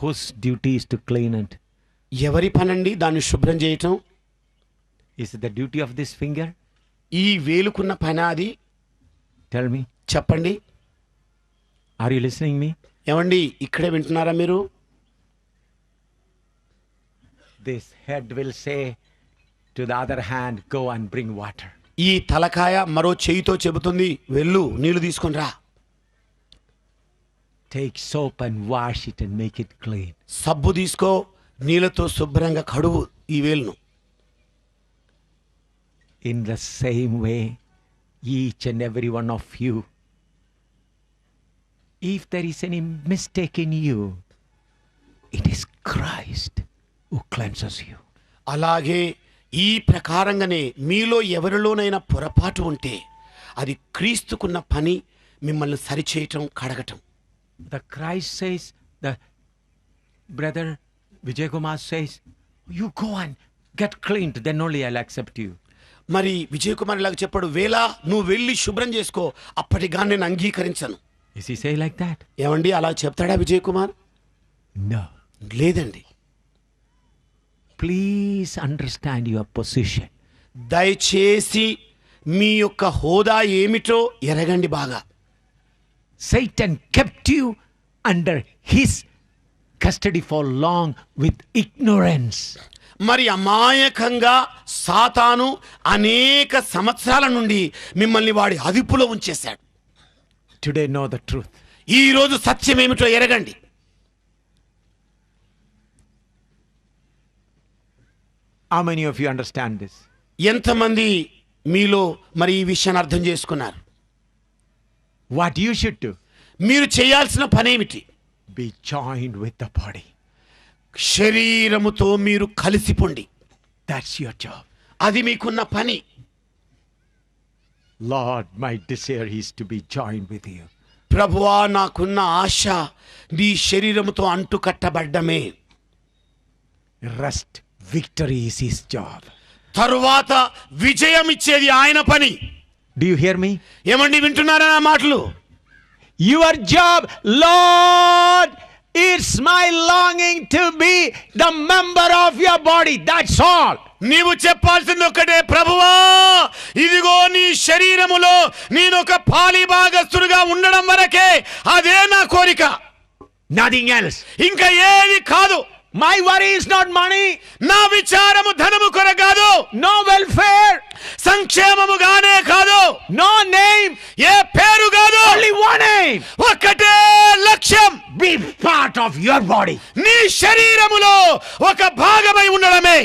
Whose duty is to clean it? ఎవరి పనండి దాన్ని శుభ్రం చేయటం? Is it the duty of this finger? ఈ వేలుకున్న పని అది? Tell me. చెప్పండి. Are you listening me? ఏమండి ఇక్కడే వింటున్నారా మీరు? This head will say to the other hand, go and bring water. ఈ తలకాయ మరో చేయితో చెబుతుంది, వెళ్ళు నీళ్లు తీసుకొని రా. Take soap and wash it and make it clean. సబ్బు తీసుకో, నీళ్లతో శుభ్రంగా కడుగు ఈ వేలును. In the same way, each and every one of you, if there is any mistake in you, it is Christ who cleanses you. అలాగే ఈ ప్రకారంగానే మీలో ఎవరిలోనైనా పొరపాటు ఉంటే అది క్రీస్తుకున్న పని, మిమ్మల్ని సరిచేయటం, కడగటం. The Christ says, the brother Vijay Kumar says, you go and get cleaned, then only I'll accept you. మరి విజయ్ కుమార్ ఇలాగ చెప్పాడు, వేళ నువ్వు వెళ్ళి శుభ్రం చేసుకో, అప్పటిగా నేను అంగీకరించను. Is he say like that? ఏమండి అలా చెప్తాడా విజయ్ కుమార్? No. లేదండి. Please understand your position. దయచేసి మీ యొక్క హోదా ఏమిటో ఎరగండి బాగా. Satan kept you under his custody for long with ignorance. మరి అమాయకంగా సాతాను అనేక సంవత్సరాల నుండి మిమ్మల్ని వాడి అదుపులో ఉంచేశాడు. Today know the truth. ఈ రోజు సత్యం ఏమిటో ఎరగండి. How many of you understand this? ఎంతమంది మీలో మరి ఈ విషయాన్ని అర్థం చేసుకున్నారు? What you should do? మీరు చేయాల్సిన పనేమిటి? Be joined with the body. శరీరముతో మీరు కలిసిపోండి. That's your job. అది మీకున్న పని. Lord, my desire is to be joined with you. ప్రభువా, నాకున్న ఆశ నీ శరీరముతో అంటుకట్టబడ్డమే. Rest, victory is his job. తరువాత విజయం ఇచ్చేది ఆయన పని. Do you hear me? ఏమండి వింటున్నారా నా మాటలు? Your job, Lord, it's my longing to be the member of your body. That's all. నీవు చెప్పాల్సింది ఒక్కటే, ప్రభువా ఇదిగో నీ శరీరములో నేను ఒక పాలిభాగస్తుడుగా ఉండడం వరకే, అదే నా కోరిక. Nothing else. ఇంకా ఏది కాదు. My worry is not money. నా విచారము ధనము కొరకు కాదు. No welfare. సంక్షేమముగానే కాదు. No name. ఏ పేరు కాదు. Only one aim. ఒక్కటే లక్ష్యం. Be part of your body. నీ శరీరములో ఒక భాగమై ఉండడమే.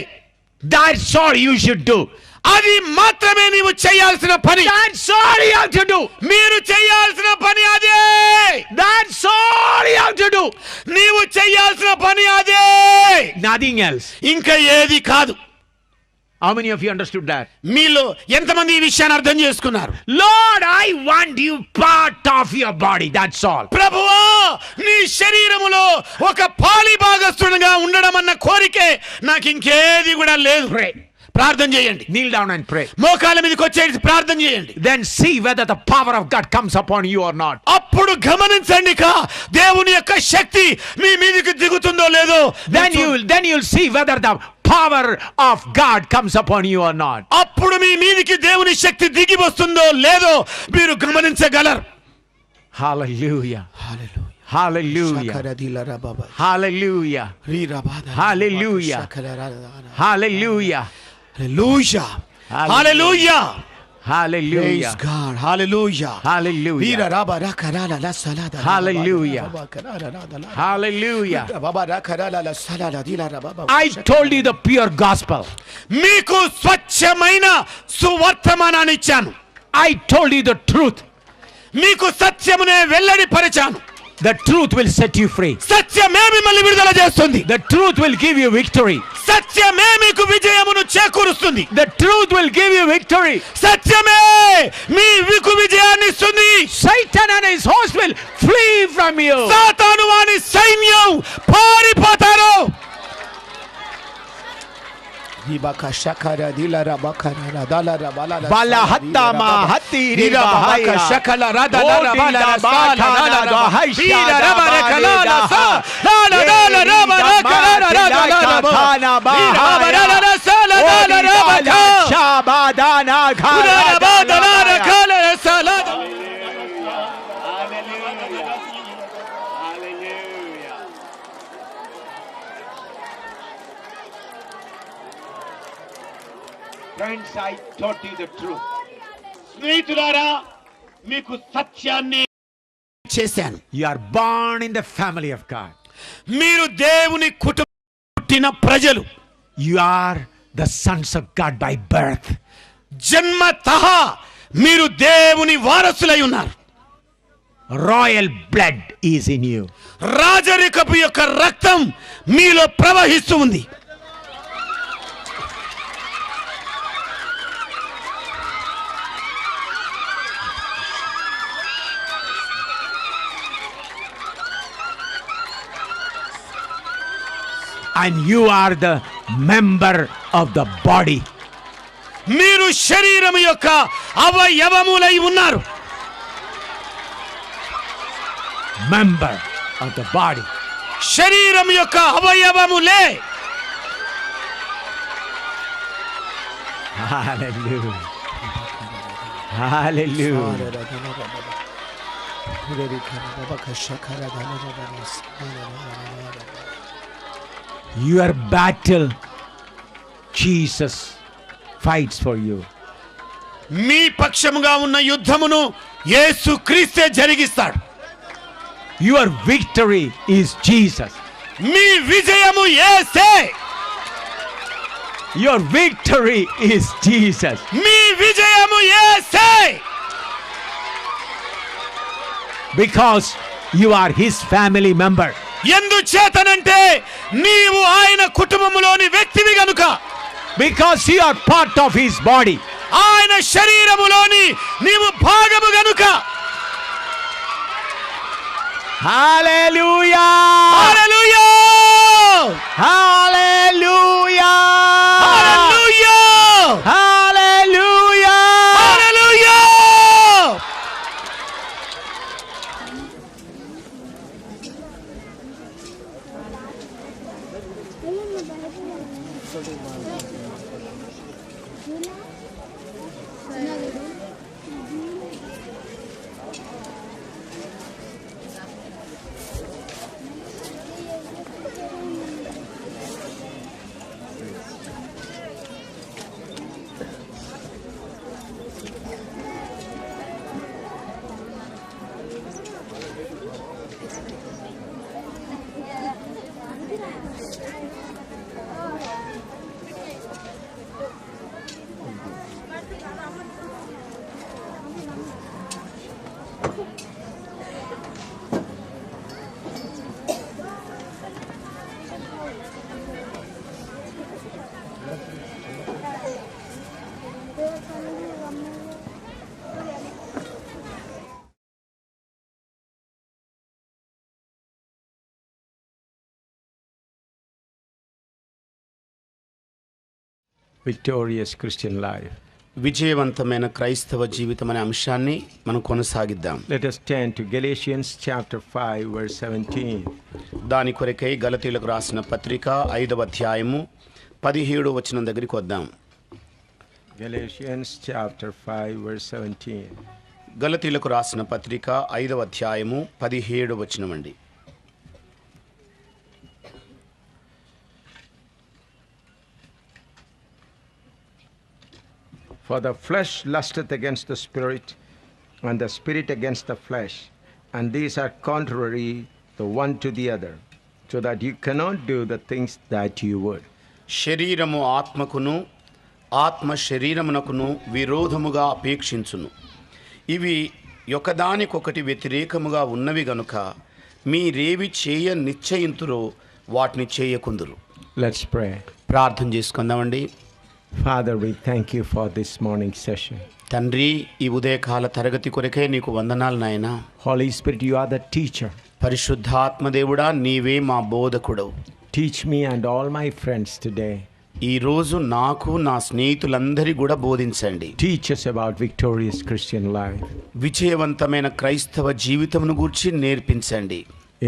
That's all you should do. అది మాత్రమే నీవు చేయాల్సిన పని. That's all you have to do. మీరు చేయాల్సిన పని అదే. That's all you have to do. నీవు చేయాల్సిన పని అదే. Nothing else. ఇంకా ఏది కాదు. How many of you understood that? మీలో ఎంతమంది ఈ విషయాన్ని అర్థం చేసుకున్నారు? Lord, I want you part of your body. That's all. ప్రభువా నీ శరీరములో ఒక పాలిభాగస్తునిగా ఉండడం అన్న కోరికే నాకు ఇంకేది కూడా లేదు. Pray. ప్రార్థన చేయండి. Kneel down and pray. మోకాళ్ళ మీదకి వచ్చేసి ప్రార్థన చేయండి. Then see whether the power of God comes upon you or not. అప్పుడు గమనించండి దేవుని యొక్క శక్తి మీ మీదకి దిగుతుందో లేదో. Then you'll see whether the power of God comes upon you or not. అప్పుడు మీ మీదకి దేవుని శక్తి దిగి వస్తుందో లేదో మీరు గమనించగలరు. Hallelujah. Hallelujah. Hallelujah. Hallelujah. Hallelujah. Hallelujah. Hallelujah. Hallelujah. Hallelujah. Praise God. Hallelujah. Hallelujah. Hallelujah. Hallelujah. I told you the pure gospel. మీకు స్వచ్ఛమైన సువర్తమానాన్ని ఇచ్చాను. I told you the truth. మీకు సత్యమునే వెల్లడి పరిచాను. The truth will set you free. సత్యమే మిమ్మల్ని విడుదల చేస్తుంది. The truth will give you victory. సత్యమే మీకు విజయమును చేకూరుస్తుంది. The truth will give you victory. సత్యమే మీకు విజయాన్ని ఇస్తుంది. Satan and his host will flee from you. సాతాను వాని సైన్యం పారిపోతారు. Ribaka shakara dilara bakara dalara balala Bala hatta ma hati riba baka shakala radala balala sala dalara bira rabara kalala sa dala dala rabara kalala radala Kana rabara sala dala rabaka Shabadana kala badala kala sala. Friends, I taught you the truth. స్నేహితులారా మీకు సత్యాన్ని చేశాను. You are born in the family of God. మీరు దేవుని కుటుంబం పుట్టిన ప్రజలు. You are the sons of God by birth. జన్మతః మీరు దేవుని వారసులై ఉన్నారు. Royal blood is in you. రాజరికపు యొక్క రక్తం మీలో ప్రవహిస్తూ ఉంది. And you are the member of the body. మీరు శరీరం యొక్క అవయవములై ఉన్నారు. Member of the body. శరీరం యొక్క అవయవములే. Hallelujah. Hallelujah. Your battle, Jesus fights for you. మీ పక్షముగా ఉన్న యుద్ధమును యేసుక్రీస్తే జరిగిస్తాడు. Your victory is Jesus. మీ విజయము యేసే. Your victory is Jesus. మీ విజయము యేసే. Because you are his family member. ఎందుచేతనంటే నీవు ఆయన కుటుంబములోని వ్యక్తివి గనుక. Because you are part of his body. ఆయన శరీరములోని నీవు భాగము గనుక. Hallelujah! హల్లెలూయా! Hallelujah! హల్లెలూయా! Hallelujah! హల్లెలూయా! Victorious Christian life. విజయవంతమైన క్రైస్తవ జీవితం అనే అంశాన్ని మనం కొనసాగిద్దాం. Let us turn to Galatians chapter 5 verse 17. దాని కొరకై గలతీయులకు రాసిన పత్రిక 5వ అధ్యాయము 17వ వచనం దగ్గరికి వద్దాం. Galatians chapter 5 verse 17. గలతీయులకు రాసిన పత్రిక 5వ అధ్యాయము 17వ వచనం అండి. For the flesh lusteth against the spirit, and the spirit against the flesh, and these are contrary the one to the other, so that you cannot do the things that you would. శరీరము ఆత్మకును ఆత్మ శరీరమునకును విరోధముగా అపేక్షించును. ఇవి ఒకదానికొకటి వ్యతిరేకముగా ఉన్నవి గనుక మీరేవి చేయ నిశ్చయింతురో వాటిని చేయకుందురు. Let's pray. ప్రార్థన చేసుకుందామండి. Father, we thank you for this morning session. తండ్రి, ఈ ఉదయకాల తరగతి కొరకే నీకు వందనాలు నాయనా. Holy Spirit, you are the teacher. పరిశుద్ధాత్మదేవుడా, నీవే మా బోధకుడవు. Teach me and all my friends today. ఈ రోజు నాకు నా స్నేహితులందరి కూడా బోధించండి. Teach us about victorious Christian life. విజయవంతమైన క్రైస్తవ జీవితమును గూర్చి నేర్పించండి.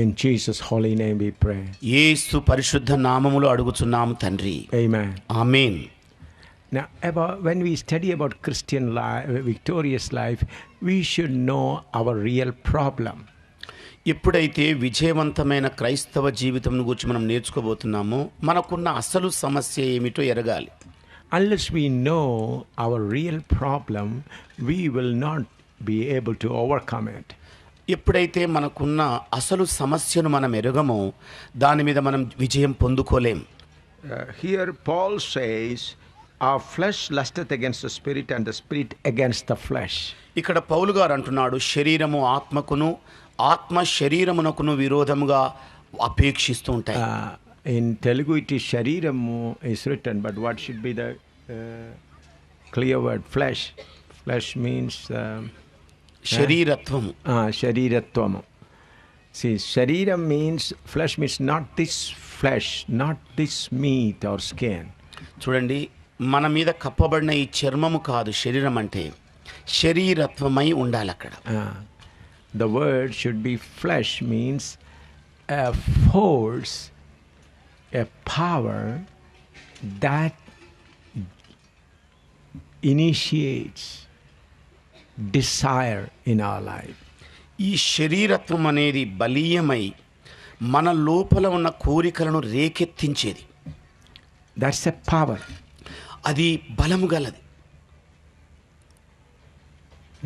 In Jesus' holy name we pray. యేసు పరిశుద్ధ నామములో అడుగుచున్నాము తండ్రి. Amen. Amen. Now, when we study about Christian life, victorious life, we should know our real problem. ఎప్పుడైతే విజయవంతమైన క్రైస్తవ జీవితం గురించి మనం నేర్చుకోబోతున్నామో మనకున్న అసలు సమస్య ఏమిటో ఎరగాలి. Unless we know our real problem, we will not be able to overcome it. ఎప్పుడైతే మనకున్న అసలు సమస్యను మనం ఎరగమో దాని మీద మనం విజయం పొందుకోలేం. Here Paul says, our flesh lusteth against the spirit and the spirit against the flesh. ఇక్కడ పౌలు గారు అంటున్నాడు, శరీరము ఆత్మకును ఆత్మ శరీరమునకును విరోధముగా అపేక్షిస్తూ ఉంటాయి. In Telugu it is shariramu is written, but what should be the clear word? Flesh. Flesh means శరీరత్వము. Shariratvamu. See, sharira means flesh means not this flesh, not this meat or skin. చూడండి, మన మీద కప్పబడిన ఈ చర్మము కాదు శరీరం అంటే, శరీరత్వమై ఉండాలి అక్కడ. The word should be flesh means a force, a power that initiates desire in our life. ఈ శరీరత్వం అనేది బలీయమై మన లోపల ఉన్న కోరికలను రేకెత్తించేది. That's a power. అది బలము గలది.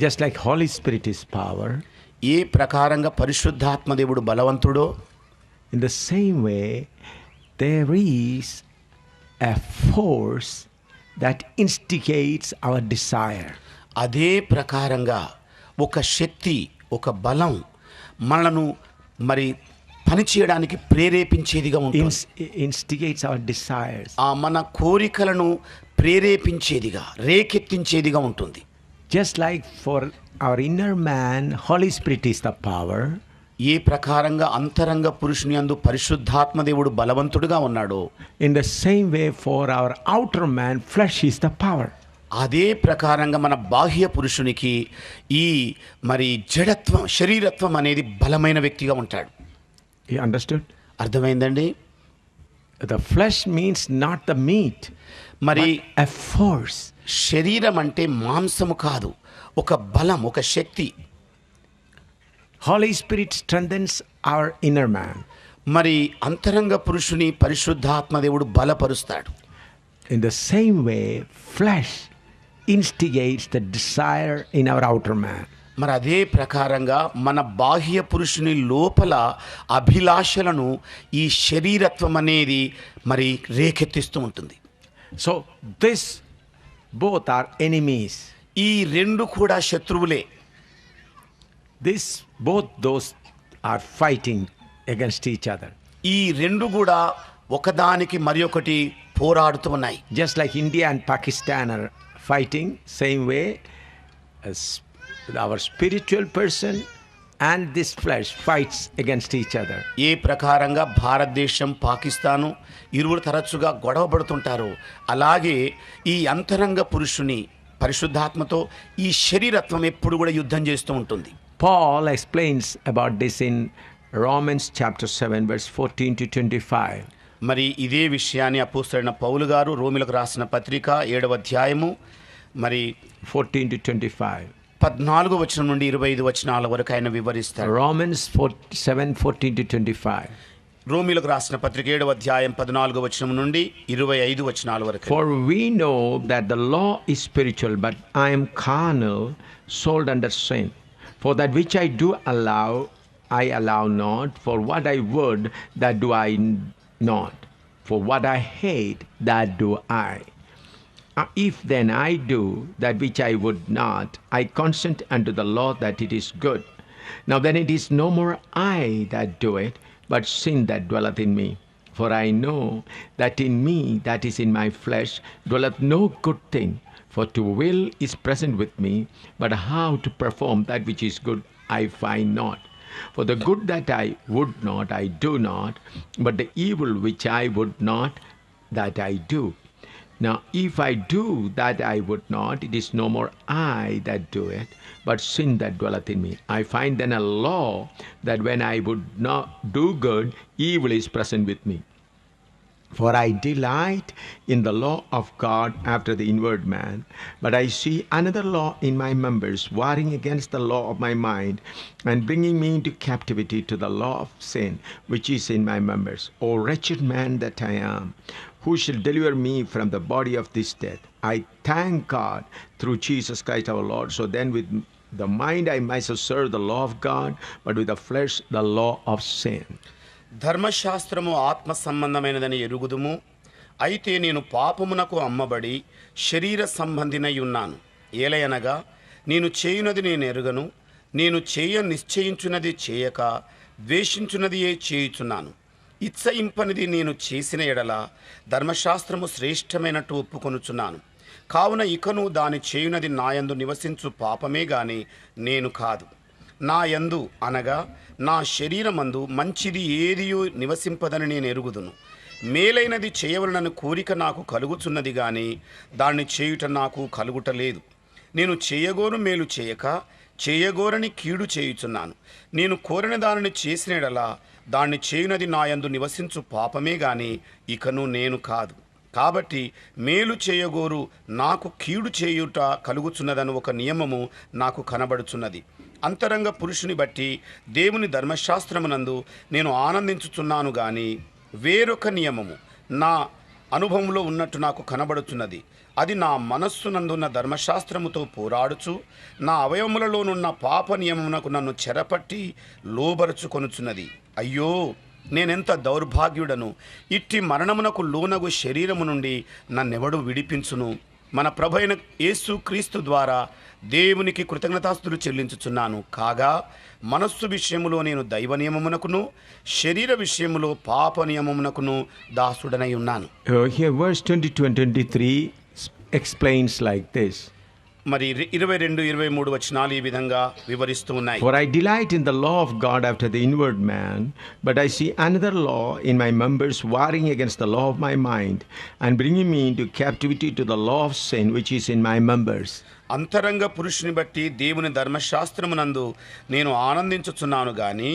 Just like Holy Spirit is power, ఏ ప్రకారంగా పరిశుద్ధాత్మ దేవుడు బలవంతుడో, in the same way there is a force that instigates our desire. అదే ప్రకారంగా ఒక శక్తి, ఒక బలం మనను మరి పని చేయడానికి ప్రేరేపించేదిగా ఉంటుంది. Instigates our desires. మన కోరికలను ప్రేరేపించేదిగా, రేకెత్తించేదిగా ఉంటుంది. Just like for our inner man, Holy Spirit is the power. ఏ ప్రకారంగా అంతరంగ పురుషుని యందు పరిశుద్ధాత్మ దేవుడు బలవంతుడుగా ఉన్నాడో, in the same way for our outer man, flesh is the power. అదే ప్రకారంగా మన బాహ్య పురుషునికి ఈ మరి జడత్వం, శరీరత్వం అనేది బలమైన వ్యక్తిగా ఉంటాడు. You understood? అర్థమైందండి? The flesh means not the meat, మరి a force. శరీరం అంటే మాంసము కాదు, ఒక బలం, ఒక శక్తి. Holy Spirit strengthens our inner man. మరి అంతరంగ పురుషుని పరిశుద్ధాత్మ దేవుడు బలపరుస్తాడు. In the same way, flesh instigates the desire in our outer man. మరి అదే ప్రకారంగా మన బాహ్య పురుషుని లోపల అభిలాషలను ఈ శరీరత్వం అనేది మరి రేకెత్తిస్తూ ఉంటుంది. So this both are enemies. ఈ రెండు కూడా శత్రువులే. Both those are fighting against each other. ఈ రెండు కూడా ఒకదానికి మరి ఒకటి పోరాడుతూ ఉన్నాయి. Just like India and Pakistan are fighting, same way as our spiritual person and this flesh fights against each other. ఏ ప్రకారంగా భారతదేశం, పాకిస్తాను ఇరువురు తరచుగా గొడవ పడుతుంటారు, అలాగే ఈ అంతరంగ పురుషుని పరిశుద్ధాత్మతో ఈ శరీరత్వం ఎప్పుడు కూడా యుద్ధం చేస్తూ ఉంటుంది. Paul explains about this in Romans chapter 7 verse 14 to 25. మరి ఇదే విషయాన్ని అపోస్తలుడైన పౌలు గారు రోమీయులకు రాసిన పత్రిక 7వ అధ్యాయము మరి 14 to 25. 14వ వచనం నుండి 25 వచనాల వరకు ఆయన వివరిస్తారు. Romans 7:14 to 25. రోమీయులకు రాసిన పత్రిక 7వ అధ్యాయం 14వ వచనం నుండి 25 వచనాల వరకు. For we know that the law is spiritual, but I am carnal, sold under sin. For that which I do allow, I allow not. For what I would, that do I not. For what I hate, that do I. If then I do that which I would not, I consent unto the law that it is good. Now then it is no more I that do it, but sin that dwelleth in me. For I know that in me, that is in my flesh, dwelleth no good thing. For to will is present with me, but how to perform that which is good I find not. For the good that I would not, I do not, but the evil which I would not, that I do. Now, if I do that I would not, it is no more I that do it, but sin that dwelleth in me. I find then a law that when I would not do good, evil is present with me. For I delight in the law of God after the inward man, but I see another law in my members, warring against the law of my mind, and bringing me into captivity to the law of sin, which is in my members. O wretched man that I am, who shall deliver me from the body of this death? I thank God through Jesus Christ our Lord. So then with the mind I myself serve the law of God, but with the flesh the law of sin. ధర్మశాస్త్రము ఆత్మ సంబంధమైనదని ఎరుగుదుము. అయితే నేను పాపమునకు అమ్మబడి శరీర సంబంధినై ఉన్నాను. ఏలయనగా నేను చేయునది నేను ఎరుగను, నేను నిశ్చయించున్నది చేయక ద్వేషించున్నదియే చేయుచున్నాను. ఇచ్చయింపనిది నేను చేసిన ఎడల ధర్మశాస్త్రము శ్రేష్టమైనట్టు ఒప్పుకొనుచున్నాను. కావున ఇకను దాని చేయునది నాయందు నివసించు పాపమే గాని నేను కాదు. నా యందు అనగా నా శరీరమందు మంచిది ఏదియో నివసింపదని నేను ఎరుగుదును. మేలైనది చేయవలనని కోరిక నాకు కలుగుచున్నది గాని దాన్ని చేయుట నాకు కలుగుటలేదు. నేను చేయగోరు మేలు చేయక చేయగోరని కీడు చేయుచున్నాను. నేను కోరిన దానిని చేసినడలా దాన్ని చేయునది నాయందు నివసించు పాపమే గాని ఇకను నేను కాదు. కాబట్టి మేలు చేయగోరు నాకు కీడు చేయుట కలుగుచున్నదని ఒక నియమము నాకు కనబడుచున్నది. అంతరంగ పురుషుని బట్టి దేవుని ధర్మశాస్త్రమునందు నేను ఆనందించుచున్నాను గాని వేరొక నియమము నా అనుభవంలో ఉన్నట్టు నాకు కనబడుతున్నది. అది నా మనస్సునందున్న ధర్మశాస్త్రముతో పోరాడుచు నా అవయవములలోనున్న పాప నియమమునకు నన్ను చెరపట్టి లోబరుచుకొనుచున్నది. అయ్యో, నేనెంత దౌర్భాగ్యుడను! ఇట్టి మరణమునకు లోనగు శరీరము నుండి నన్నెవడు విడిపించును? మన ప్రభైన యేసు క్రీస్తు ద్వారా దేవునికి కృతజ్ఞతాస్తులు చెల్లించుచున్నాను. కాగా మనస్సు విషయములో నేను దైవ నియమమునకును శరీర విషయములో పాప నియమమునకును దాసుడనై ఉన్నాను. Here verse 22 and 23 explains like this. మరి 22-23 వచనాలు ఈ విధంగా వివరిస్తూ ఉన్నాయి. For I delight in the law of God after the inward man, but I see another law in my members, warring against the law of my mind, and bringing me into captivity to the law of sin which is in my members. అంతరంగ పురుషుని బట్టి దేవుని ధర్మశాస్త్రమునందు నేను ఆనందించుచున్నాను గాని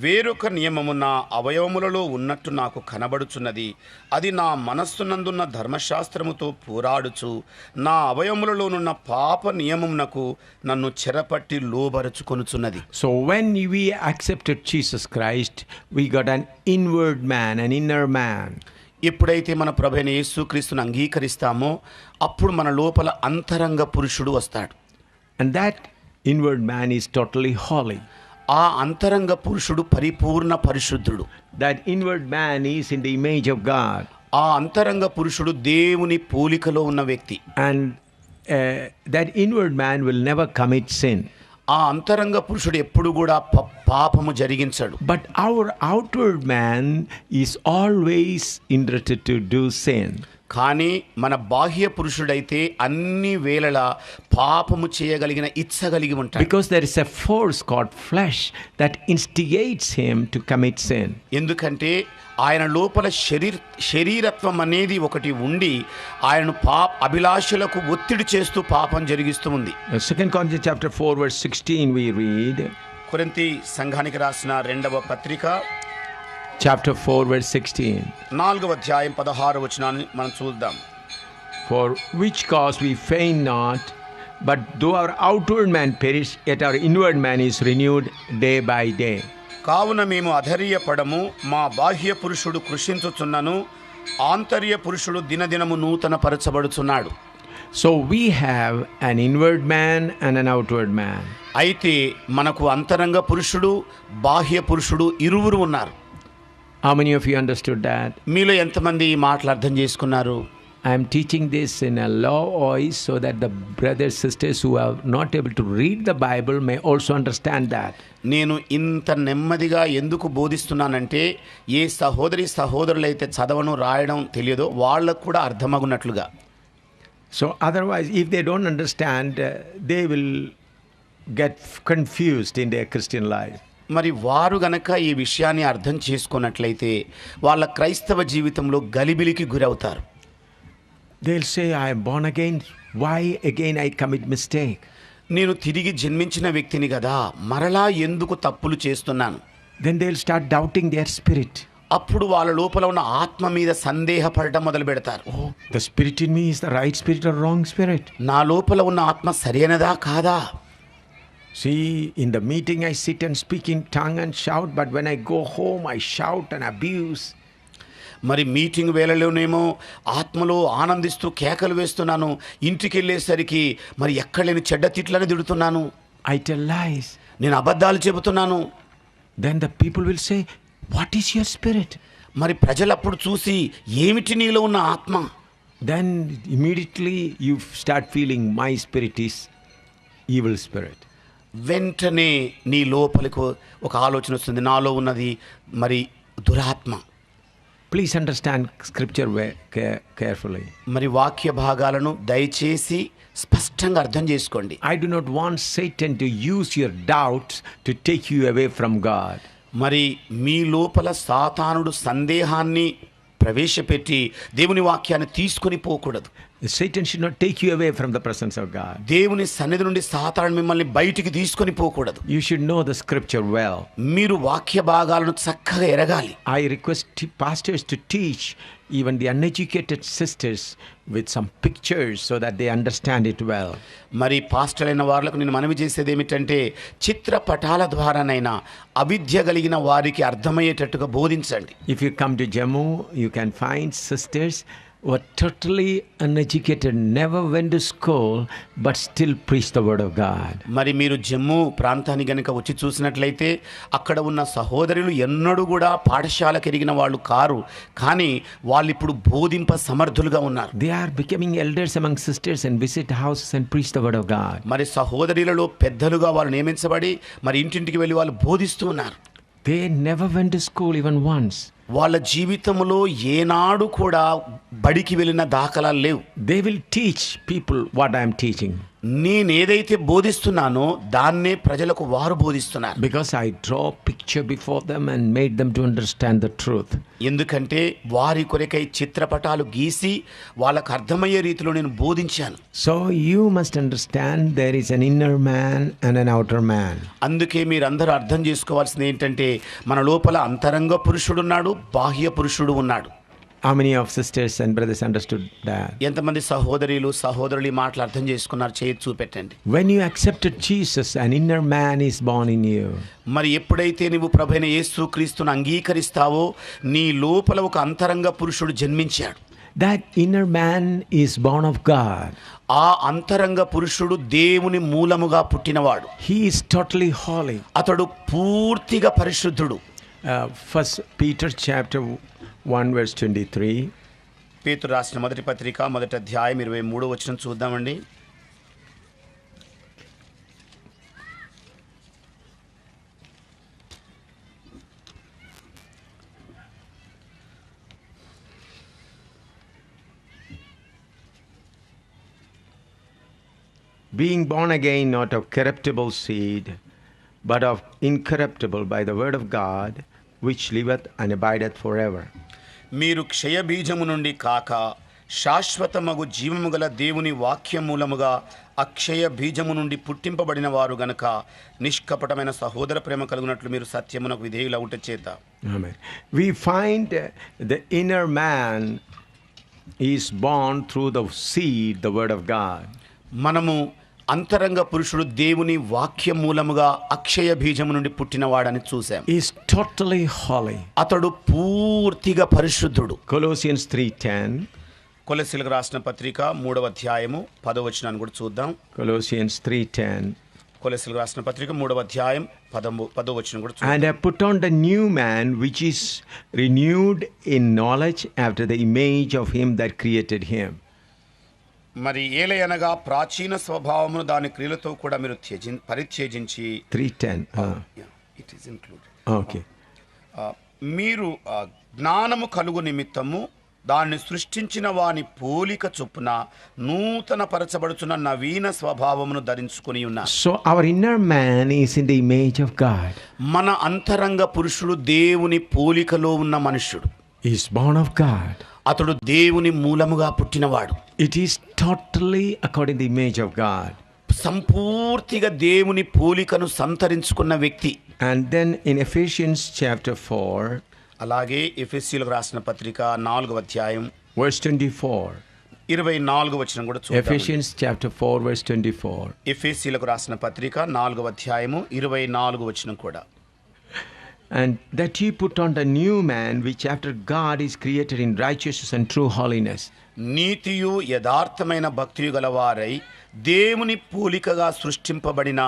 వేరొక నియమము నా అవయవములలో ఉన్నట్టు నాకు కనబడుచున్నది. అది నా మనస్సునందున్న ధర్మశాస్త్రముతో పోరాడుచు నా అవయవములలోనున్న పాప నియమమునకు నన్ను చెరపట్టి లోబరుచుకొనుచున్నది. So when we accepted Jesus Christ, we got an inward man, an inner man. ఎప్పుడైతే మన ప్రభువైన యేసుక్రీస్తును అంగీకరిస్తామో అప్పుడు మన లోపల అంతరంగ పురుషుడు వస్తాడు. And that inward man is totally holy. ఆ అంతరంగ పురుషుడు పరిపూర్ణ పరిశుద్ధుడు. That inward man is in the image of God. ఆ అంతరంగ పురుషుడు దేవుని పోలికలో ఉన్న వ్యక్తి. And that inward man will never commit sin. ఆ అంతరంగ పురుషుడు ఎప్పుడు కూడా పాపము జరిగించడు. But our outward man is always interested to do sin. కానీ మన బాహ్య పురుషుడైతే అన్ని వేళలా పాపము చేయగలిగిన ఇచ్చ కలిగి ఉంటాడు. Because there is a force called flesh that instigates him to commit sin. ఎందుకంటే ఆయన లోపల శరీరత్వం అనేది ఒకటి ఉండి ఆయనను అభిలాషలకు ఒత్తిడి చేస్తూ పాపం జరిగిస్తూ ఉంది. 2 Corinthians chapter 4 verse 16 we read. కొరింథీ సంఘానికి రాసిన 2వ పత్రిక chapter 4 verse 16. 4వ అధ్యాయం 16వ వచనాన్ని మనం చూద్దాం. For which cause we faint not, but though our outward man perish, yet our inward man is renewed day by day. కావున మేము అధైర్యపడము, మా బాహ్య పురుషుడు కృషించుచున్నను, ఆంతర్య పురుషుడు దినదినము నూతన పరచబడుచున్నాడు. So we have an inward man and an outward man. అయితే మనకు అంతరంగ పురుషుడు బాహ్య పురుషుడు ఇరువురు ఉన్నారు. How many of you understood that? మీలో ఎంతమంది ఈ మాటలు అర్థం చేసుకున్నారు? I am teaching this in a low voice so that the brothers sisters who are not able to read the Bible may also understand that. నేను ఇంత నెమ్మదిగా ఎందుకు బోధిస్తున్నానంటే ఏ సహోదరులైతే చదవను రాయడం తెలియదో వాళ్ళకు కూడా అర్థమగునట్లుగా. So otherwise if they don't understand they will get confused in their Christian life. మరి వారు గనక ఈ విషయాన్ని అర్థం చేసుకున్నట్లయితే వాళ్ళ క్రైస్తవ జీవితంలో గలిబిలికి గురవుతారు. They'll say, I am born again. Why again I commit mistake? నేను తిరిగి జన్మించిన వ్యక్తిని కదా, మరలా ఎందుకు తప్పులు చేస్తున్నాను? Then they'll start doubting their spirit. అప్పుడు వాళ్ళ లోపల ఉన్న ఆత్మ మీద సందేహపడటం మొదలు పెడతారు. Oh, the spirit in me is the right spirit or wrong spirit? నా లోపల ఉన్న ఆత్మ సరైనదా కాదా? See, in the meeting I sit and speak in tongue and shout, but when I go home I shout and abuse. మరి meeting వేళలోనేమో ఆత్మలో ఆనందిస్తూ కేకలు వేస్తున్నాను, ఇంటికి వెళ్ళేసరికి మరి ఎక్కడ లేని చెడ్డ తిట్లని తిడుతున్నాను, I tell lies. నేను అబద్ధాలు చెబుతున్నాను. Then the people will say, what is your spirit? మరి ప్రజలు అప్పుడు చూసి ఏమిటి నీలో ఉన్న ఆత్మ? Then immediately you start feeling my spirit is evil spirit. వెంటనే నీ లోపలికి ఒక ఆలోచన వస్తుంది, నాలో ఉన్నది మరి దురాత్మ. Please understand scripture carefully. మరి వాక్య భాగాలను దయచేసి స్పష్టంగా అర్థం చేసుకోండి. I do not want Satan to use your doubts to take you away from God. మరి మీ లోపల సాతానుడు సందేహాన్ని ప్రవేశపెట్టి దేవుని వాక్యాన్ని తీసుకొని పోకూడదు. Satan should not take you away from the presence of God. దేవుని సన్నిధి నుండి సాతాను మిమ్మల్ని బయటికి తీసుకొని పోకూడదు. You should know the scripture well. మీరు వాక్య భాగాలను చక్కగా ఎరగాలి. I request pastors to teach even the uneducated sisters with some pictures so that they understand it well. మరి పాస్టర్ అయిన వాళ్లకు నేను మనవి చేసేది ఏమిటంటే, చిత్రపటాల ద్వారానైనా అవిద్య కలిగిన వారికి అర్థమయ్యేటట్టుగా బోధించండి. If you come to Jammu, you can find sisters who are totally uneducated, never went to school, but still preach the word of God. మరి మీరు జమ్మూ ప్రాంతాన్ని గనుక వచ్చి చూసినట్లయితే అక్కడ ఉన్న సహోదరులు ఎన్నడూ కూడా పాఠశాలకు ఎరిగిన వాళ్ళు కారు, కానీ వాళ్ళు ఇప్పుడు బోధింప సమర్థులుగా ఉన్నారు. They are becoming elders among sisters and visit houses and preach the word of God. మరి సహోదరులలో పెద్దలుగా వాళ్ళు నియమించబడి మరి ఇంటింటికి వెళ్ళి వాళ్ళు బోధిస్తూ ఉన్నారు. They never went to school even once. వాళ్ళ జీవితంలో ఏనాడు కూడా బడికి వెళ్ళిన దాఖలాలు లేవు. They will teach people what I am teaching. నేనేదైతే బోధిస్తున్నానో దాన్నే ప్రజలకు వారు బోధిస్తున్నారు. Because I draw picture before them and made them to understand the truth. ఎందుకంటే వారి కొరకై చిత్రపటాలు గీసి వాళ్ళకు అర్థమయ్యే రీతిలో నేను బోధించాను. So you must understand there is an inner man and an outer man. అందుకే మీరందరూ అర్థం చేసుకోవాల్సింది ఏంటంటే, మన లోపల అంతరంగ పురుషుడు ఉన్నాడు, బాహ్య పురుషుడు ఉన్నాడు. How many of sisters and brothers understood that? ఎంతమంది సహోదరులు ఈ మాటలు అర్థం చేసుకున్నారు? చేయి చూపెట్టండి. When you accepted Jesus, an inner man is born in you. మరి ఎప్పుడైతే నువ్వు ప్రభువైన యేసుక్రీస్తును అంగీకరిస్తావో నీ లోపల ఒక అంతరంగ పురుషుడు జన్మించాడు. That inner man is born of God. ఆ అంతరంగ పురుషుడు దేవుని మూలముగా పుట్టినవాడు. He is totally holy. అతడు పూర్తిగా పరిశుద్ధుడు. First Peter chapter 1 verse 23. పేతురు రాసిన మొదటి పత్రిక 1వ అధ్యాయం 23వ వచనం చూద్దామండి. Being born again not of corruptible seed, but of incorruptible by the word of God, which liveth and abideth forever. మీరు క్షయబీజము నుండి కాక శాశ్వతమగు జీవము గల దేవుని వాక్య మూలముగా అక్షయ బీజము నుండి పుట్టింపబడిన వారు గనక నిష్కపటమైన సహోదర ప్రేమ కలుగునట్లు మీరు సత్యమునకు విధేయులవుట చేత. Amen. We find the inner man is born through the seed, the word of God. మనము అంతరంగ పురుషుడు దేవుని వాక్య మూలముగా అక్షయ బీజము నుండి పుట్టినవాడని చూసాం. Is totally holy. అతడు పూర్తిగా పరిశుద్ధుడు. Colossians 3:10. కొలస్సీలకు రాసిన పత్రిక 3వ అధ్యాయము 10వ వచనాన్ని కూడా చూద్దాం. Colossians 3:10. కొలస్సీలకు రాసిన పత్రిక 3వ అధ్యాయం 10వ వచనం కూడా చూద్దాం. And I put on the new man, which is renewed in knowledge after the image of him that created him. మరి ఏలయనగా ప్రాచీన స్వభావమును దాని క్రియలతో కూడా మీరు పరిత్యజించి 3:10. It is included. Okay. మీరు జ్ఞానము కలుగు నిమిత్తము దాన్ని సృష్టించిన వాని పోలిక చొప్పున నూతన పరచబడుచున్న నవీన స్వభావమును ధరించుకొని ఉన్నారు. So our inner man is in the image of God. మన అంతరంగ పురుషుడు దేవుని పోలికలో ఉన్న మనుష్యుడు. He is born of God. అతడు దేవుని మూలముగా పుట్టినవాడు. It is totally according to the image of God. సంపూర్తిగా దేవుని పోలికను సంతరించుకున్న వ్యక్తి. And then in Ephesians chapter 4, అలాగే ఎఫెసీయులకు రాసిన పత్రిక 4వ అధ్యాయం verse 24. 24వ వచనం కూడా చూద్దాం. Ephesians chapter 4 verse 24. ఎఫెసీయులకు రాసిన పత్రిక 4వ అధ్యాయము 24వ వచనం కూడా. And that ye put on the new man, which after God is created in righteousness and true holiness. నీతియు యథార్థమైన భక్తియు గలవారై దేవుని పోలికగా సృష్టింపబడిన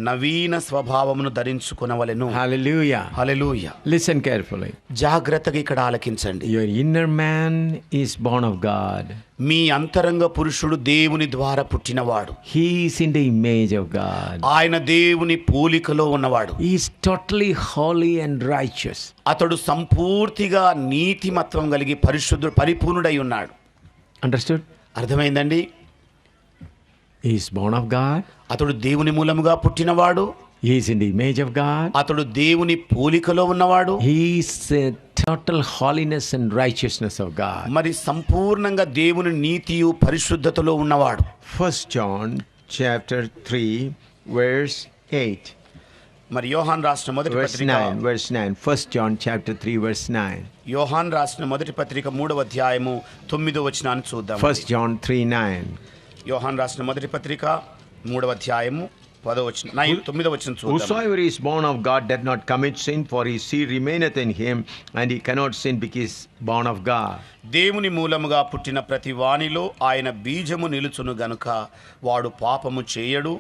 నవీన స్వభావమును ధరించుకొనవలెను. Hallelujah. హల్లెలూయా. Listen carefully. జాగ్రత్తగా ఇక్కడ ఆలకించండి. Your inner man is born of God. మీ అంతరంగ పురుషుడు దేవుని ద్వారా పుట్టినవాడు. He is in the image of God. ఆయన దేవుని పోలికలో ఉన్నవాడు. He is totally holy and righteous. అతడు సంపూర్తిగా నీతిమత్వం కలిగి పరిపూర్ణుడై ఉన్నాడు. Understood? అర్థమైందండి? He is born of God. అతడు దేవుని మూలముగా పుట్టినవాడు. He is in the image of God. అతడు దేవుని పోలికలో ఉన్నవాడు. He is total holiness and righteousness of God. మరి సంపూర్ణంగా దేవుని నీతియు పరిశుద్ధతలో ఉన్నవాడు. 1 John chapter 3 verse 8. మరి యోహాన్ రాసిన మొదటి పత్రిక verse 9. 1 John chapter 3 verse 9. యోహాన్ రాసిన మొదటి పత్రిక 3వ అధ్యాయము 9వ వచనాన్ని చూద్దాం. 1 John 3:9. యోహాన్ రాసిన మొదటి పత్రిక 3వ అధ్యాయము 9వ వచనం చూద్దాం. Whosoever is born of God does not commit sin, for his seed remaineth in him, and he cannot sin because born of God. దేవుని మూలముగా పుట్టిన ప్రతి వానిలో ఆయన బీజము నిలుచును గనుక వాడు పాపము చేయడు.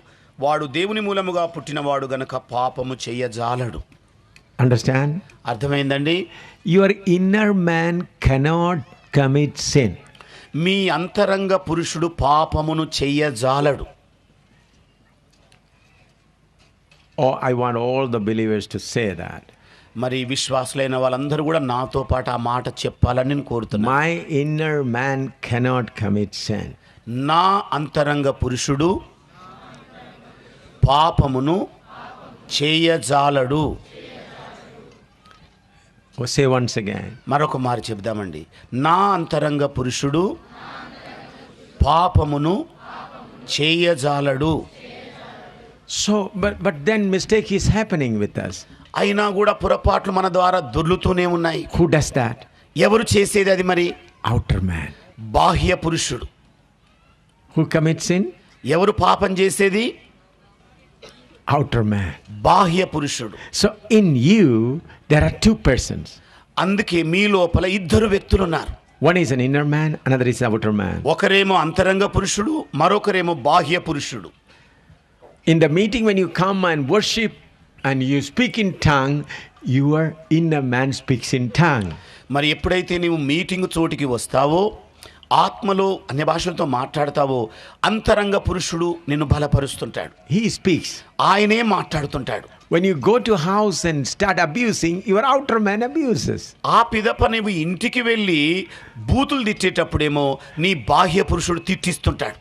వాడు దేవుని మూలముగా పుట్టినవాడు గనుక పాపము చేయజాలడు. Understand? అర్థమైందండి? Your inner man cannot commit sin. మీ అంతరంగ పురుషుడు పాపమును చెయ్యజాలడు. Oh, I want all the believers to say that. మరి విశ్వాసులైన వాళ్ళందరూ కూడా నాతో పాటు ఆ మాట చెప్పాలని నేను కోరుతున్నాను. My inner man cannot commit sin. నా అంతరంగ పురుషుడు పాపమును చేయజాలడు. Say once again. మరొక మారు చెప్దామండి. నా అంతరంగ పురుషుడు పాపమును చేయజాలడు. So, but then mistake is happening with us. అయినా కూడా పొరపాట్లు మన ద్వారా దొర్లుతూనే ఉన్నాయి. Who does that? ఎవరు చేసేది అది? మరి Outer man. బాహ్య పురుషుడు. Who commits sin? ఎవరు పాపం చేసేది? Outer man. బాహ్య పురుషుడు. So in you there are two persons. అందుకే మీ లోపల ఇద్దరు వ్యక్తులు ఉన్నారు. One is an inner man, another is outer man. ఒకరేమో అంతరంగ పురుషుడు, మరొకరేమో బాహ్య పురుషుడు. In the meeting when you come and worship and you speak in tongue, your inner man speaks in tongue. మరి ఎప్పుడైతే నీవు మీటింగ్ చోటికి వస్తావో, ఆత్మలో అన్య భాషలతో మాట్లాడతావో, అంతరంగ పురుషుడు నిన్ను బలపరుస్తుంటాడు. He speaks. ఆయనే మాట్లాడుతుంటాడు. When you go to house and start abusing, your outer man abuses. ఆ పిదప నీవు ఇంటికి వెళ్ళి బూతులు తిట్టేటప్పుడేమో నీ బాహ్య పురుషుడు తిట్టిస్తుంటాడు.